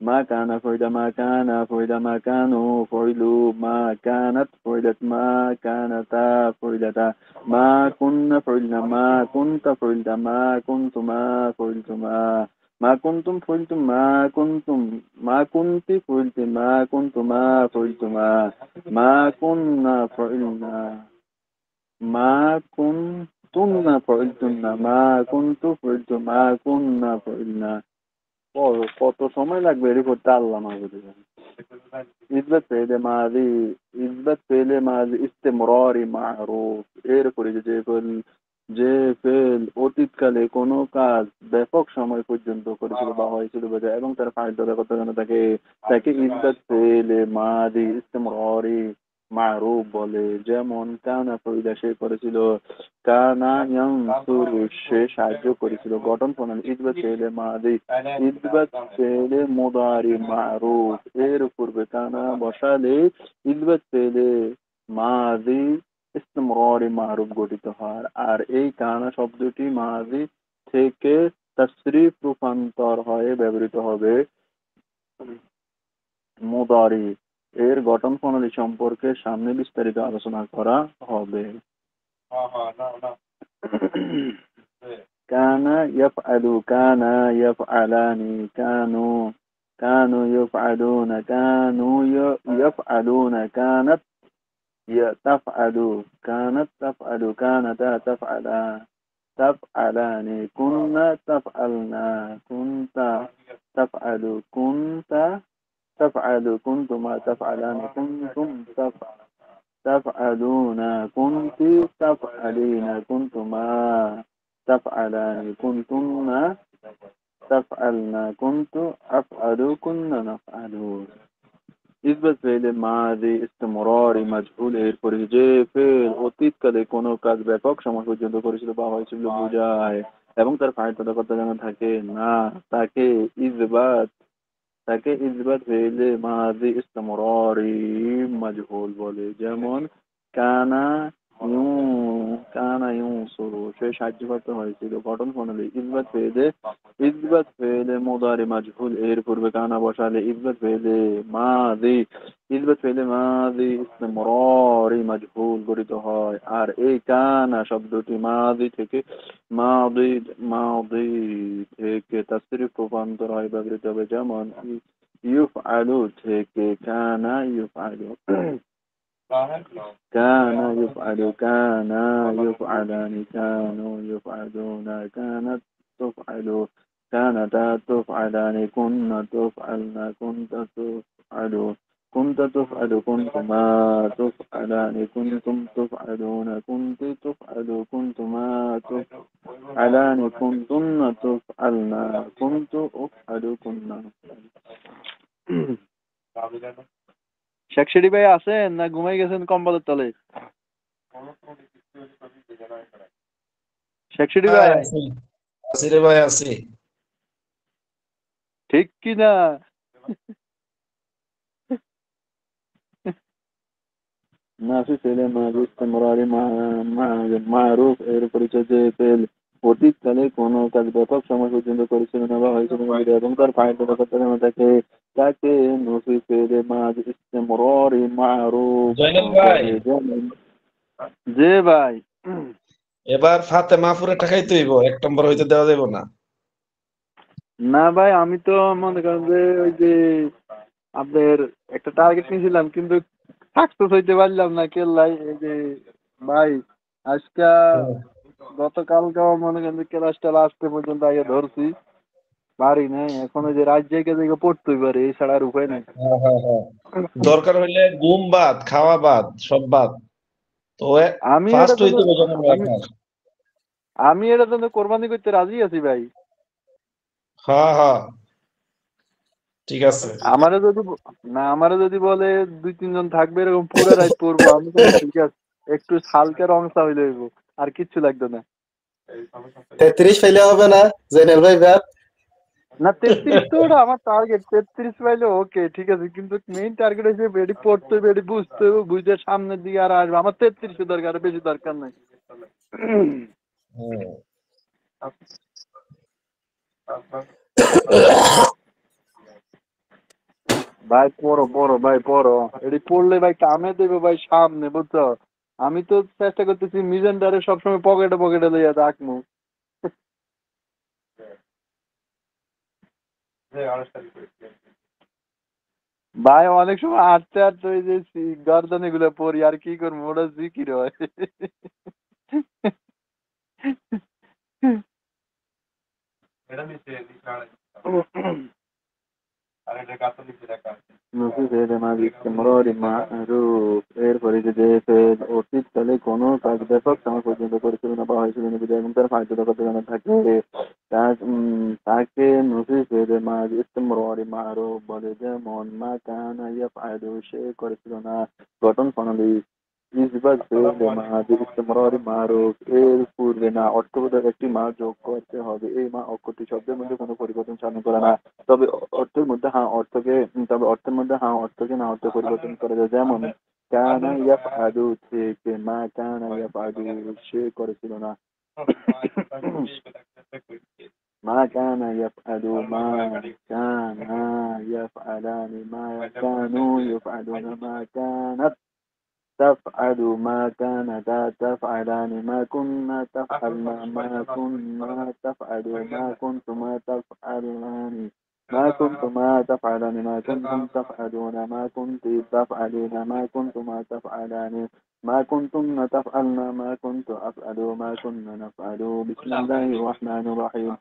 ما كان فعل ما كان فعل ما كانوا فعلوا ما كانت فعلت ما كانتا فعلتا ما كنا فعلنا ما كنت فعلت ما كنتما فعلتما ما كنتم فعلتم ما كنتم ما كنت فعلت ما كنتما فعلتما ما كنا فعلنا ما كنتن فعلتن ما كنت فعلت ما كنا فعلنا। কত সময় লাগবে এর করতে আল্লাহ মাহবুদ জানে। ইসবাত পেলে মাঝি ইসবাত পেলে মাঝি ইস্তেমরারি মারুফ এর পরে যে ফেল অতীতকালে কোনো কাজ ব্যাপক সময় পর্যন্ত করেছিল বা হয়েছিল বোঝা এবং তার ফায়দা করতে জানা তাকে তাকে ইসবাত পেলে মাঝি ইস্তেমরারি মারুফ বলে। যেমন কানা ফরিদা সে করেছিল, কানা ইয়ানসুরু সে সাহায্য করেছিল। গঠন প্রণালী ইসবাত পেলে মাঝি ইসবাত পেলে মুদারি মারুফ এর পূর্বে কানা বসালে ইসবাত পেলে মাজি ইস্তেমরারি মারুফ গঠিত হয়। আর এই কানা শব্দটি মাজি থেকে তাসরিফ রূপান্তর হয়ে ব্যবহৃত হবে মুদারি এর গঠন প্রণালী সম্পর্কে সামনে বিস্তারিত আলোচনা করা হবে। كان يفعل كان يفعلان كانوا يفعلون كانوا يفعلون كانت تفعل كانت تفعل كانتا تفعلان كنا تفعلنا كنت تفعل كنت تفعل كنتما تفعلان كنتم تفعلون كنت تفعلين كنتما تفعلان كنتن تفعلن كنت أفعل كنا نفعل। ইসবাত ফেলে মাঝি ইস্তেমরারি মাজহুল এর পরে যে ফেল অতীতকালে কোনো কাজ ব্যাপক সময় পর্যন্ত করেছিল বা হয়েছিল বোঝায় এবং তার ফায়দা করতে জানা থাকে না, তাকে ইসবাত তাকে ইসবাত ফেলে মাজি ইস্তেমরারি মাজহুল বলে। যেমন কানা কানা ইউনসুরু, সে সাহায্যপ্রাপ্ত হয়েছিল। গঠন প্রণালী ইসবাত ফেলে মুদারি মাজহুল, এর পূর্বে কানা বসালে ইসবাত ফেলে মাজি ইস্তেমরারি মাজহুল গঠিত হয়। আর এই কানা শব্দটি মাজি থেকে মাদি মাদি থেকে তাসরিফ রূপান্তর হয়, ব্যবহৃত হবে। যেমন ইউফআলু থেকে কানা ইউফআলু, كان يفعل، كان يفعلان، كانوا يفعلون، كانت تفعل، كانتا تفعلان، كن تفعلن، كنت تفعل، كنت تفعل، كنتما تفعلان، كنتم تفعلون، كنت تفعل، كنتما تفعلان، كنتن تفعلن، كنت أفعل، كنا نفعل। শেখশিরি ভাই আছেন না ঘুমাই গেছেন কম্বলের তলে? শেখশিরি ভাই ভাই আছি, আছি রে ভাই আছি। ঠিক কি না? নাফি ফেলে মাঝে ইস্তেমরারি মারুফ, এর পরিচয় যে ফেল অতীতকালে কোনো কাজ ব্যাপক সময় পর্যন্ত করেছিল না বা হয়েছিল না এবং তার ফায়দা করতে জানা থাকে, তাকে নফি ফেলে মাঝে ইস্তেমরারি মারুফ জয়নাল ভাই, বলে। যেমন যে ভাই এবার ফাতে মাহফুরে টাকাই তৈব, 1 নম্বর হইতে দেওয়া যাবে না। না ভাই, আমি তো মনে করেন যে ওই যে আপনার একটা টার্গেট নিয়েছিলাম কিন্তু সাকসেস হইতে পারলাম না। কেল্লাই এই যে ভাই আজকে গতকালকেও মনে করেন যে ক্লাসটা লাস্টে পর্যন্ত আগে ধরছি, পারি নাই। এখন ওই যে রাত জায়গা জায়গা পড়তেই পারে, এই ছাড়া আর উপায় নাই। হ্যাঁ, হ্যাঁ, হ্যাঁ। দরকার হইলে ঘুম বাদ, খাওয়া বাদ, সব বাদ। তো আমি এটা ফার্স্ট জন্য হইতে হবে যেমন আমি রাখার। আমি এটার জন্য কোরবানি করতে রাজি আছি ভাই। হ্যাঁ, হ্যাঁ, ঠিক আছে। আমারে যদি আমারে যদি বলে 2-3 জন থাকবে এরকম পুরো রাত পড়বো, আমি বলবো ঠিক আছে, একটু হালকা রংসা হইলে হইব, আর কিচ্ছু লাগবে না। 33 ফেলে হবে না জয়নাল ভাই ব্যাপ? না 33 তো ওটা আমার টার্গেট, 33 পাইলে ওকে ঠিক আছে, কিন্তু মেইন টার্গেট হচ্ছে বেডি পড়তে হবে, বেডি বুঝতে হবে, বুঝে সামনের দিকে আর আসবে। আমার 33 দরকার, আর বেশি দরকার নাই। হুম। ভাই পড়ো পড়ো ভাই পড়ো, এটি পড়লে ভাই কামে দেবে ভাই সামনে, বুঝছো? আমি তো চেষ্টা করতেছি মিজানটারে সবসময় পকেটে পকেটে লইয়া রাখবো। ভাই অনেক সময় হাঁটতে হাঁটতে ওই যে গর্দন এগুলো পড়ি, আর কি করবো, ওটা জিকির হয়। নফিসের মাঝে ইস্তেমরারি মারুফ, এর পরিচয় ফেল অতীতকালে কোনো কাজ ব্যাপক সময় পর্যন্ত করেছিল না বা হয়েছিল না বিদায় এবং তার ফায়দা করতে জানা থাকে, তাকে নফিসের মাঝে ইস্তেমরারি মারুফ বলে। যেমন মা কানা ইয়াফআলু, সে করেছিল না। গঠন প্রণালী ইসবাত ফেলে মাঝে ইস্তেমরারি মারুফ, এর পূর্বে না অর্থবোধক একটি মা যোগ করতে হবে। এই মা অক্ষরটি শব্দের মধ্যে কোনো পরিবর্তন সাধন করে না, তবে অর্থের মধ্যে অর্থকে না অর্থ পরিবর্তন করা যায়। যেমন কানা ইয়াফআলু থেকে মা কানা ইয়াফআলু, সে করেছিল না। মা কানা ইয়াফআলু, মা কানা ইয়াফআলানি, মা কানু ইয়াফআলুনা, মা কানাত تفعل، ما كانتا تفعلان، ما كنا تفعلنا، ما كنا تفعل، ما كنتما تفعلان، ما كنتما تفعلان، ما كنتم تفعلون، ما كنت تفعلين، ما كنتما تفعلان، ما كنتن تفعلن، ما كنت أفعل، ما كنا نفعل। بسم الله الرحمن الرحيم।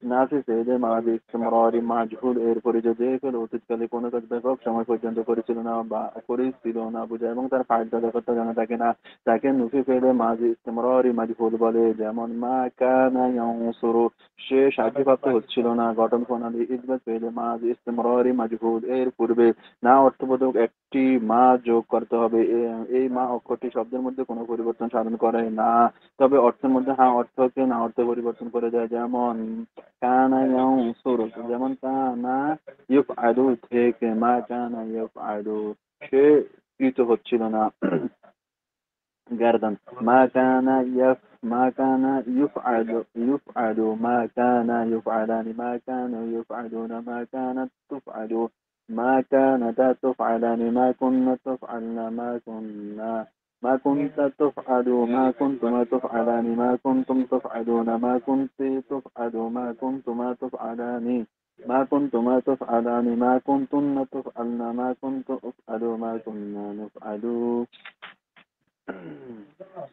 নাফি ফেলে মাঝে ইস্তেমরারি মাজহুল, এর পরিচয় যে ফেল অতীতকালে কোনো কাজ ব্যাপক সময় পর্যন্ত করেছিল না বা করেছিল না বোঝায় এবং তার ফায়দা করতে জানা থাকে না, তাকে নুফি ফেলে মাঝে ইস্তেমরারি মাজহুল বলে। যেমন মা কানা ইয়ানসুরু, সে সাহায্যপ্রাপ্ত হচ্ছিল না। গঠন প্রণালী ইসবাত ফেলে মাঝে ইস্তেমরারি মাজহুল, এর পূর্বে না অর্থবোধক একটি মা যোগ করতে হবে। এই মা অক্ষরটি শব্দের মধ্যে কোনো পরিবর্তন সাধন করে না, তবে অর্থের মধ্যে হ্যাঁ অর্থকে না অর্থ পরিবর্তন করে দেয়। যেমন কানা ইয়ানসুরু, যেমন কানা ইউফআলু থেকে মা কানা ইউফআলু, সে কৃত হচ্ছিল না। গার্দান মা কানা ما كان يفعل ما كان يفعلان ما كانوا يفعلون ما كانت تفعل ما كانتا تفعلان ما كنا تفعلن ما كنت تفعل ما كنتما تفعلان ما كنتم تفعلون ما كنت تفعل ما كنتما تفعلان ما كنتما تفعلان ما كنتن تفعلن ما كنت أفعل ما كنا نفعل।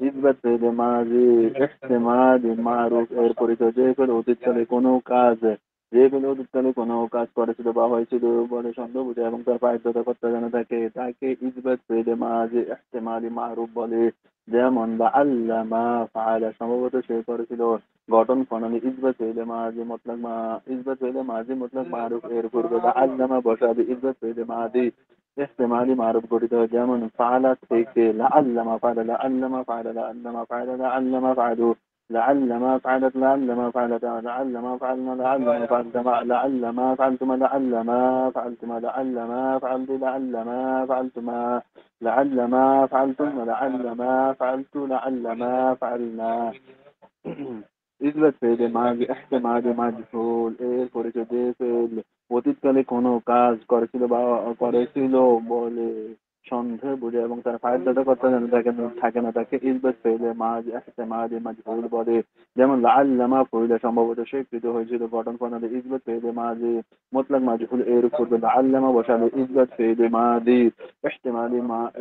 ইসবাত ফেলে মাঝে ইহতিমাল মারুফ এর পরিচয়। যে ফেলে অতীতকালে কোনো কাজ, যে ফেলে অতীতকালে কোনো কাজ করেছিল বা হয়েছিল বলে সন্দেহ বুঝে এবং তার পায়িত্বতা করতে জানা থাকে, তাকে ইসবাত ফেলে মাঝে ইহতিমালি মারুফ বলে। যেমন লাআল্লামা ফাআলা, সম্ভবত সে করেছিল। গঠন প্রণালী ইসবাত ফেলে মাঝে মতলব ইসবাত ফেলে মাঝে মতলব মারুফ এর পূর্বে লাআল্লামা বসাবে ইসবাত ফেলে মাঝে ইহতিমালি মারুফ গঠিত হয়। যেমন ফাআলা থেকে লাআল্লামা ফাআলা, লাআল্লামা ফাআলা, লাআল্লামা ফাআলা, লাআল্লামা ফাআলু, লাআল্লামা ফাআলাত, লাআল্লামা ফাআলাতা, লাআল্লামা ফাআলনা, লাআল্লামা ফাআলতামা, লাআল্লামা ফাআলতুমা, লাআল্লামা ফাআলতুমা, লাআল্লামা ফাআলতু, লাআল্লামা ফাআলতুমা, লাআল্লামা ফাআলতুম, লাআল্লামা ফাআলতু, লাআল্লামা ফাআলনা। ইসবাত ফেলে মাঝে ইহতিমালি মাজহুল এর পরিচয়। যে ফেল অতীতকালে কোনো কাজ করেছিল বলে সন্দেহ বুঝে এবং তার ফায়দা করতে জানা থাকে না, তাকে ইসবাত ফেলে মাঝে ইহতিমালি মাজহুল বলে। যেমন লাআল্লামা ফইলা, সম্ভবত সে কৃত হয়েছিল। গঠন প্রণালী ইসবাত ফেলে মাঝে মুতলাক মাজহুল এর পূর্বে লাআল্লামা বসালে ইসবাত ফেলে মাঝে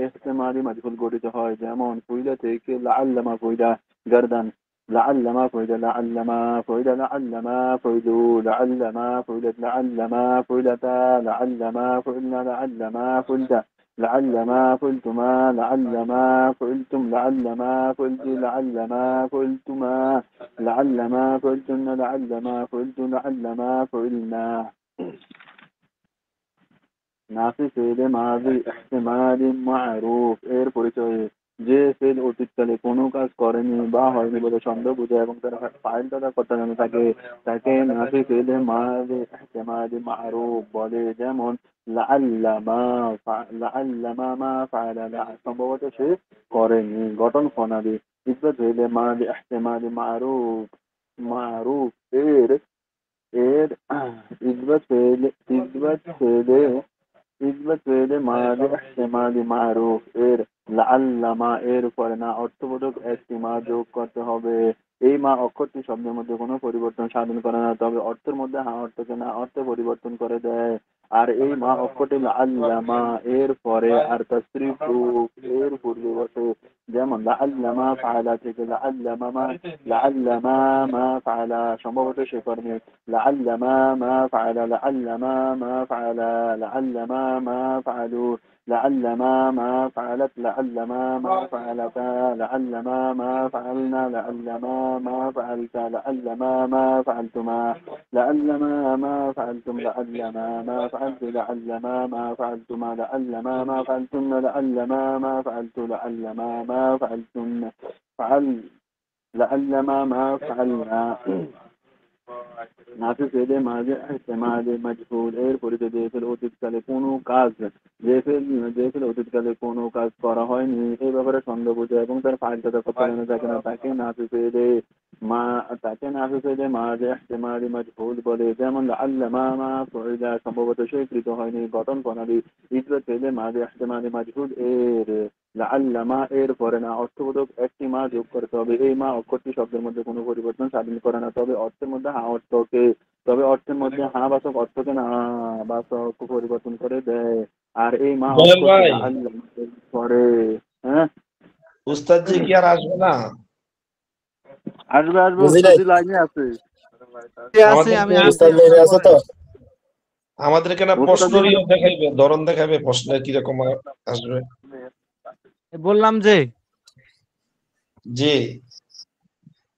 ইহতিমালি মাজহুল গঠিত হয়। যেমন ফইলা থেকে লাআল্লামা ফইলা গারদান, لعلما فعل لعلما فعل لعلما فعلوا لعلما فعلت لعلما فعلتا لعلما فعلنا لعلما فعلت لعلما فعلتما لعلما فعلتم لعلما فعلت لعلما فعلتما لعلما فعلتن لعلما فعلت لعلما فعلنا। নাফি ফেলে মাযি ইহতিমালি মারুফ এর পরিচয়। যে ফেল অতীতকালে কোনো কাজ করেনি বা হয়নি বলে সন্দেহ বুঝে এবং তার ফাইল তথা কথা জানা থাকে, তাকে নাফি ফেলে মাযি ইহতিমালি মারুফ বলে। যেমন লাআল্লামা মা ফাআলা, সম্ভবত সে করেনি। গঠন প্রণালী ইসবাত ফেলে মাযি ইহতিমালি মারুফ এর এর ইসবাত ফেলে মাঝে ইহতিমালি মারুফ এর লাআল্লামা এর উপরে না অর্থবোধক একটি মা যোগ করতে হবে। এই মা অক্ষরটি শব্দের মধ্যে কোনো পরিবর্তন সাধন করে না, তবে অর্থের মধ্যে হ্যাঁ অর্থকে না অর্থে পরিবর্তন করে দেয়। আর এই মা অক্ষরটি লাআল্লামা এর পরে আর তাসরিফ এর পূর্বে বসে। যেমন লাআল্লামা ফাআলা থেকে লাআল্লামা মা ফাআলা, সম্ভবত সে কর্মে লাআল্লামা মা ফাআলা, লাআল্লামা মা ফাআলা, লাআল্লামা মা ফাআলু, লাআল্লামা মা ফাআলাত, লাআল্লামা মা ফাআলাতা, লাআল্লামা মা ফাআলনা, লাআল্লামা মা ফাআলতা, লাআল্লামা মা ফাআলতুমা, লাআল্লামা মা ফাআলতুম, লাআল্লামা মা ফাআলতু, লাআল্লামা মা ফাআলতুমা, লাআল্লামা মা ফাআলতুন্না, লাআল্লামা মা ফাআলতু, লাআল্লামা মা ফাআলতুন্না, লাআল্লামা মা ফাআলনা। নাফি ফেলে মাঝে ইহতিমালি মাজহুল এর পরিচয়। যে ফেলে অতীতকালে কোনো কাজ, যে ফেলে অতীতকালে কোনো কাজ করা হয়নি এই ব্যাপারে সন্দেহ বুঝে এবং তার ফাইল তথা কথা জানা থাকে না, তাকে নাফি ফেলে মাঝে ইহতিমালি মাজহুল বলে। যেমন লাআল্লামা মা ফাইলা, সম্ভবত সে কৃত হয়নি। গঠন প্রণালী ইসবাত ফেলে মাঝে ইহতিমালি মাজহুল এর লাআল্লামা এর পরে না অর্থবোধক একটি মা যোগ করতে হবে। এই মা অক্ষরটি শব্দের মধ্যে কোনো পরিবর্তন সাধন করে না, তবে অর্থের মধ্যে হ্যাঁ বাচক অর্থকে না বাচক পরিবর্তন করে দেয়। আর এই মা জয়েল অক্ষরটি ভাই, লাআল্লামা এর পরে হ্যাঁ উস্তাদ জি কি আর আসবে না? আসবে বুঝি নাই। যদি লাইনে আছে। আমি আমাদেরকে আছি উস্তাদ লাইনে আছে তো? আমাদেরকে না উস্তাদ প্রশ্ন দেখাইবে, ধরন দেখাবে, প্রশ্ন কিরকম আসবে। বললাম যে জি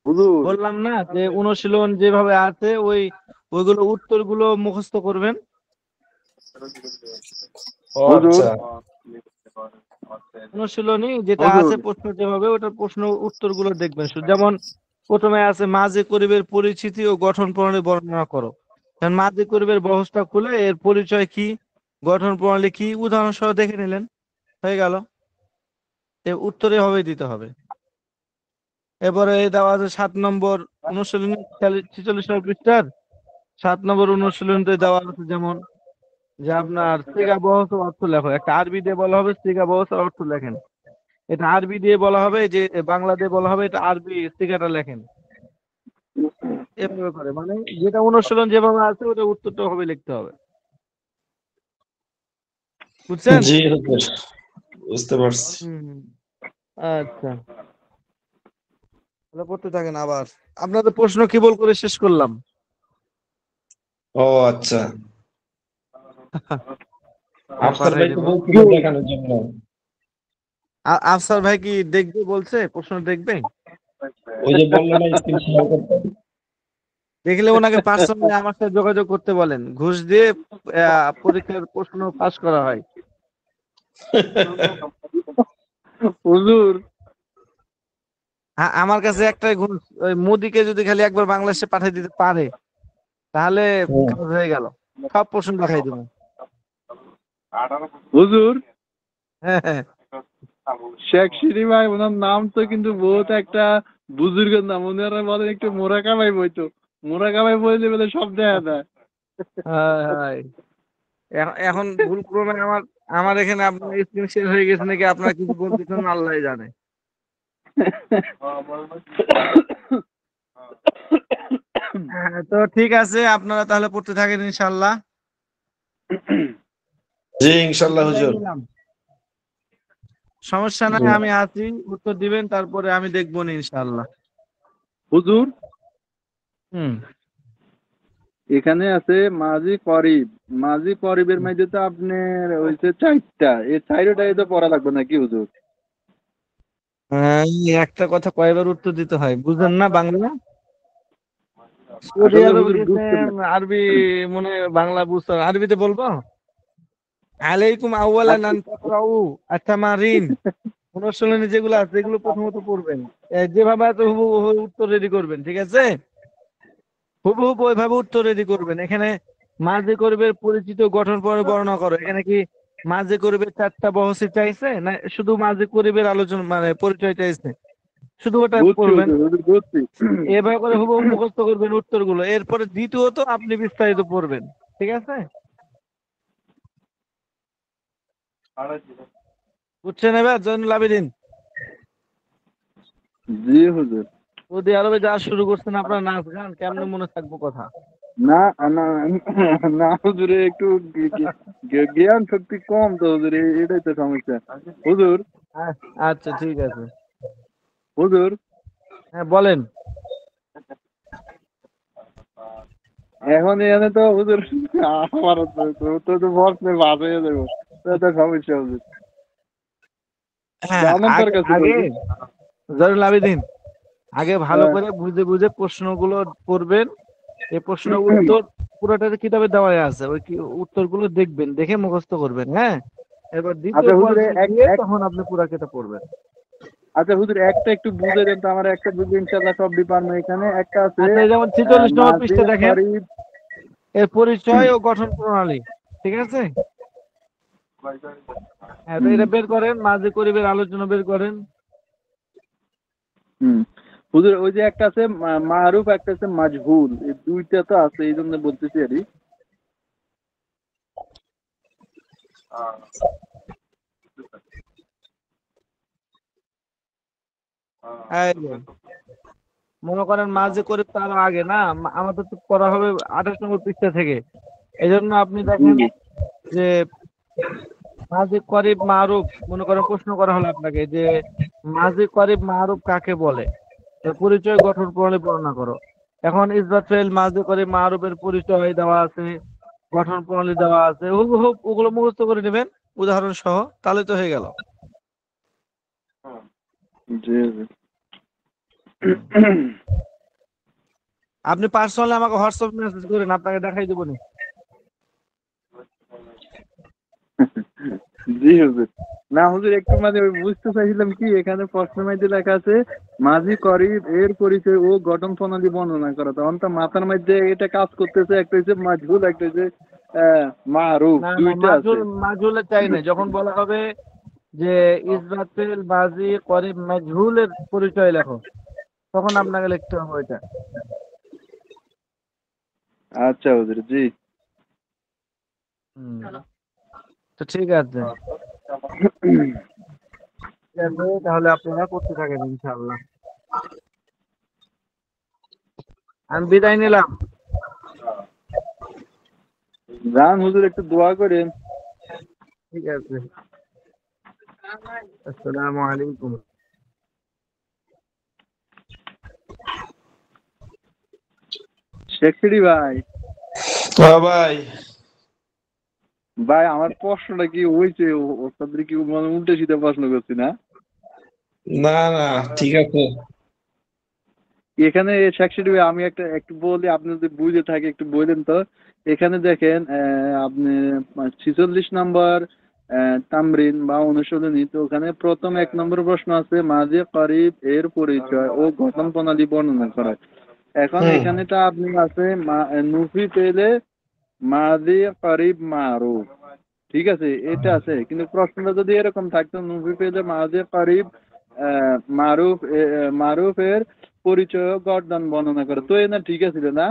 হুজুর বললাম না যে অনুশীলন যেভাবে আছে ওইগুলো উত্তরগুলো মুখস্থ করবেন। ও হুজুর আচ্ছা, অনুশীলনী যেটা হুজুর। আছে প্রশ্ন যেভাবে ওটার প্রশ্ন উত্তরগুলো দেখবেন শুধু। যেমন প্রথমে আছে মাঝে করিবের পরিচিতি ও গঠন প্রণালী বর্ণনা করো। কারণ মাঝে করিবের বহসটা খুলে এর পরিচয় কি, গঠন প্রণালী কি, উদাহরণ সহ দেখে নিলেন, হয়ে গেল। উত্তরে হবে দিতে হবে। এবারে দেওয়া আছে 7 নম্বর অনুশীলনী 46 নম্বর পৃষ্ঠার 7 নম্বর অনুশীলনীতে দেওয়া আছে যেমন যে আপনার সিগা বহস ও অর্থ লেখো। একটা আরবি দিয়ে বলা হবে সিগা বহস আর অর্থ লেখেন। এটা আরবি দিয়ে বলা হবে, যে বাংলা দিয়ে বলা হবে এটা আরবি সিগাটা লেখেন। এভাবে করে মানে যেটা অনুশীলন যেভাবে আছে ওটা উত্তরটা হবে লিখতে হবে। বুঝছেন? জি হুজুর, বুঝতে পারছি। হুম। আচ্ছা, তাহলে পড়তে থাকেন। আবার আপনাদের প্রশ্ন কি বল করে শেষ করলাম। ও আচ্ছা, আফসার পাঠাই ভাই তো দেবো। বলছিল দেখানোর জন্য। আফসার ভাই কি দেখবে বলছে, প্রশ্ন দেখবে? ওই যে বললেন না স্ক্রিন শেয়ার করতে। দেখলে ওনাকে পার্সোনালি আমার সাথে যোগাযোগ করতে বলেন। ঘুষ দিয়ে পরীক্ষার প্রশ্ন পাস করা হয়। হুজুর। আমার কাছে একটাই ঘুষ, ওই মোদিকে যদি খালি একবার বাংলাদেশে পাঠিয়ে দিতে পারে তাহলে হুম। কাজ হয়ে গেল, সব প্রশ্ন দেখাই দেবো। হুজুর, হ্যাঁ হ্যাঁ। শেখ শিরি ভাই ওনার নাম তো কিন্তু বহুত একটা বুজুর্গের নাম। ওনারা বলেন একটু মোরাকাবাই বইতো, মোরাকাবাই বইলে বলে সব দেখা দেয়। হায় হায়। এখন ভুল ক্রমে আমার আমার এখানে আপনার স্ক্রিন শেয়ার হয়ে গেছে নাকি আপনার কিছু বলতেছেন আল্লাহ জানে। হ্যাঁ, তো ঠিক আছে, আপনারা তাহলে পড়তে থাকেন ইনশাল্লাহ। জি ইনশাল্লাহ বিদায় হুজুর। নিলাম। সমস্যা নাই, জি। আমি আছি, উত্তর দিবেন, তারপরে আমি দেখবো না ইনশাল্লাহ। হুজুর, হুম। এখানে আছে মাঝি করিব। মাঝি করিবের মধ্যে তো আপনার হয়েছে 4টা, এই 4টাই তো পড়া লাগবে নাকি হুজুর? এই একটা কথা কয়বার উত্তর দিতে হয়, বুঝেন না বাংলা? সৌদি আসলে আরবে হুজুর বুঝতেন গেছেন, না। আরবি মনে হয় বাংলা বুঝতে হবে। আরবিতে বলবো আলাইকুম আউয়ালান আন তাকরাউ আত-তামারিন। অনুশীলনী যেগুলো আছে এগুলো প্রথমত পড়বেন। যেভাবে আছে হুবহু উত্তর রেডি করবেন, ঠিক আছে? হুবহু ওইভাবে উত্তর রেডি করবেন। এখানে মাঝে করবে পরিচিত গঠন পরে বর্ণনা করো। এখানে কি মাঝে করবে 4টা বহসি চাইছে না শুধু মাঝে করিবের আলোচনা মানে পরিচয় চাইছে? শুধু ওটা বুঝছি পড়বেন। হুজুর, হুজুর বুঝছি। এভাবে করে হুবহু মুখস্থ করবেন উত্তরগুলো। এরপরে দ্বিতীয়ত আপনি বিস্তারিত পড়বেন, ঠিক আছে? বুঝছেন এবার জয়নুল আবেদিন? জি হুজুর। সৌদি আরবে যাওয়া শুরু করছেন, আপনার নাচ গান কেমনে মনে থাকবো কথা? না না না হুজুর, একটু জ্ঞান শক্তি কম তো হুজুর, এটাই তো সমস্যা। হুজুর, আচ্ছা ঠিক আছে। হুজুর, হ্যাঁ বলেন। এখন এখানে তো হুজুর আমার তো বসলে ভাব হয়ে যাবো, তো একটা সমস্যা হুজুর। হ্যাঁ, জানান তার আগে কাছে আগে হুজুর। জয়নুল আবেদিন আগে ভালো হ্যাঁ। করে বুঝে বুঝে প্রশ্নগুলো পড়বেন। এই প্রশ্ন উত্তর পুরোটা কিতাবে দেওয়া আছে, ওই উত্তরগুলো দেখবেন, দেখে মুখস্থ করবেন। হ্যাঁ, এবার দ্বিতীয় আচ্ছা হুজুর, পর্যায়ে এক গিয়ে এক তখন আপনি পুরা কিতাব পড়বেন। আচ্ছা হুজুর, একটা একটু বুঝে দেন তো, আমার একটা বুঝে ইনশাল্লাহ সব ডিপার্টমেন্ট। এখানে একটা আছে আচ্ছা, এই যেমন 46 নম্বর মাঝি পৃষ্ঠা দেখেন, করিব। এর পরিচয় ও গঠন প্রণালী, ঠিক আছে? হ্যাঁ, তো হুম এটা বের করেন, মাঝে করিবের আলোচনা বের করেন। হুম হুজুর, ওই যে একটা আছে মারুফ, একটা আছে মাজহুল, এই দুইটা তো আছে, এই জন্য বলতেছি আর কি। এই যে, মনে করেন মাঝে করে তার আগে না, আমাদের তো করা হবে 28 নম্বর পৃষ্ঠা থেকে। এই জন্য আপনি দেখেন যে মাঝে করিব মারুফ, মনে করেন প্রশ্ন করা হলো আপনাকে যে মাঝে করিব মারুফ কাকে বলে, এর পরিচয় গঠন প্রণালী বর্ণনা করো। এখন ইসবাত ফেল মাঝে করিব মারুফের পরিচয় দেওয়া আছে, গঠন প্রণালী দেওয়া আছে, হুবহু ওগুলো মুখস্থ করে নেবেন উদাহরণ সহ, তাহলে তো হয়ে গেল। জি জি। আপনি পার্সোনালি আমাকে হোয়াটসঅ্যাপ মেসেজ করেন, আপনাকে দেখাই দেবো নি। জি হুজুর। না হুজুর, একটু মানে ওই বুঝতে চাইছিলাম কি, এখানে প্রশ্নের মধ্যে লেখা আছে মাঝি করিব এর পরিচয় ও গঠন প্রণালী বর্ণনা করা। তখন তো মাথার মধ্যে এটা কাজ করতেছে, একটা হচ্ছে মাজহুল, একটা হচ্ছে মারুফ, না না, দুইটা আছে। মাজহুলে চাই না। যখন বলা হবে যে ইসরাফিল মাজি করিব মাজহুলের পরিচয় লেখো, তখন আপনাকে লিখতে হবে ওইটা। আচ্ছা হুজুর, জি। হুম, তো ঠিক আছে। ঠিক আছে, তাহলে আপনারা করতে থাকেন ইনশাআল্লাহ। আমি বিদায় নিলাম। যান হুজুর, একটু দোয়া করেন। ঠিক আছে, আসসালামু আলাইকুম। শেখরি ভাই, হ্যাঁ ভাই। ভাই আমার প্রশ্নটা কি হয়েছে? ওস্তাদের কি মানে উল্টে সিধে প্রশ্ন করছি না? না না, ঠিক আছে। এখানে শেখরি ভাই, আমি একটু বলি, আপনি যদি বুঝে থাকে একটু বললেন তো। এখানে দেখেন, আপনি 46 নম্বর তামরিন বা অনুশীলনী, তো ওখানে প্রথম 1 নম্বর প্রশ্ন আছে মাঝে করিব এর পরিচয় ও গঠন প্রণালী বর্ণনা করা। এখন হুম এখানেটা আপনি আছে নুফি পেলে মাঝে করিব মারুফ, ঠিক আছে, এটা আছে। কিন্তু প্রশ্নটা যদি এরকম থাকতো নুফি পেলে মাঝে করিব মারুফ মারুফের পরিচয় ও গঠন বর্ণনা করে, তো না ঠিক আছে না?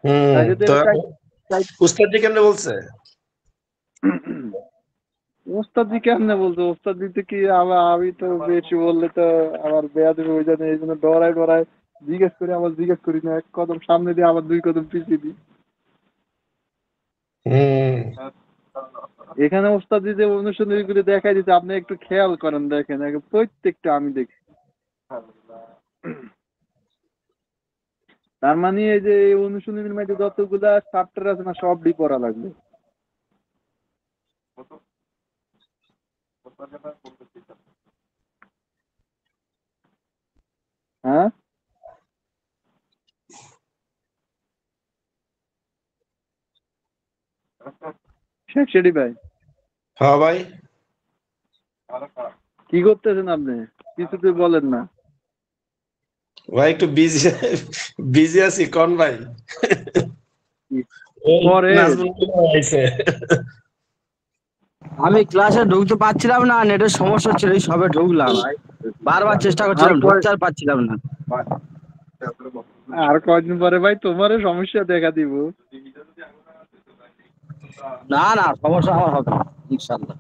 হুম। তাই যদি তো এটা উস্তাদ জি কেমনে বলছে? ওস্তাদ জি কেমনে বলতো? ওস্তাদ জি তো কি, আবার আমি তো বেশি বললে তো আবার বেয়াদবি হয়ে যাবে, এই জন্য ডরায় ডরায় জিজ্ঞেস করি, আবার জিজ্ঞেস করি না, 1 কদম সামনে দিয়ে আবার 2 কদম পিছিয়ে দিই। হুম এখানে ওস্তাদ জি যে অনুশীলনীগুলি দেখাই দিতে, আপনি একটু খেয়াল করেন, দেখেন প্রত্যেকটা আমি দেখি। তার মানে এই যে এই অনুশীলনীর মধ্যে যতগুলা চ্যাপ্টার আছে না, সবই পড়া লাগবে। হ্যাঁ, শেখ শেডি ভাই, হ্যাঁ ভাই। কি করতেছেন আপনি? কিছুতে বলেন না। ভাই একটু বিজি বিজি আছি কোন ভাই। এই পরে নাজমুল ভাই আইছে। আমি ক্লাসে ঢুকতে পারছিলাম না, নেটের সমস্যা ছিল, এই সবে ঢুকলাম। বারবার চেষ্টা আর করছিলাম, কয় ঢুকতে আর পারছিলাম না। আর কয়দিন পরে ভাই তোমারও সমস্যা দেখা দিব। না না, সমস্যা আমার হবে না, ইনশাল্লাহ।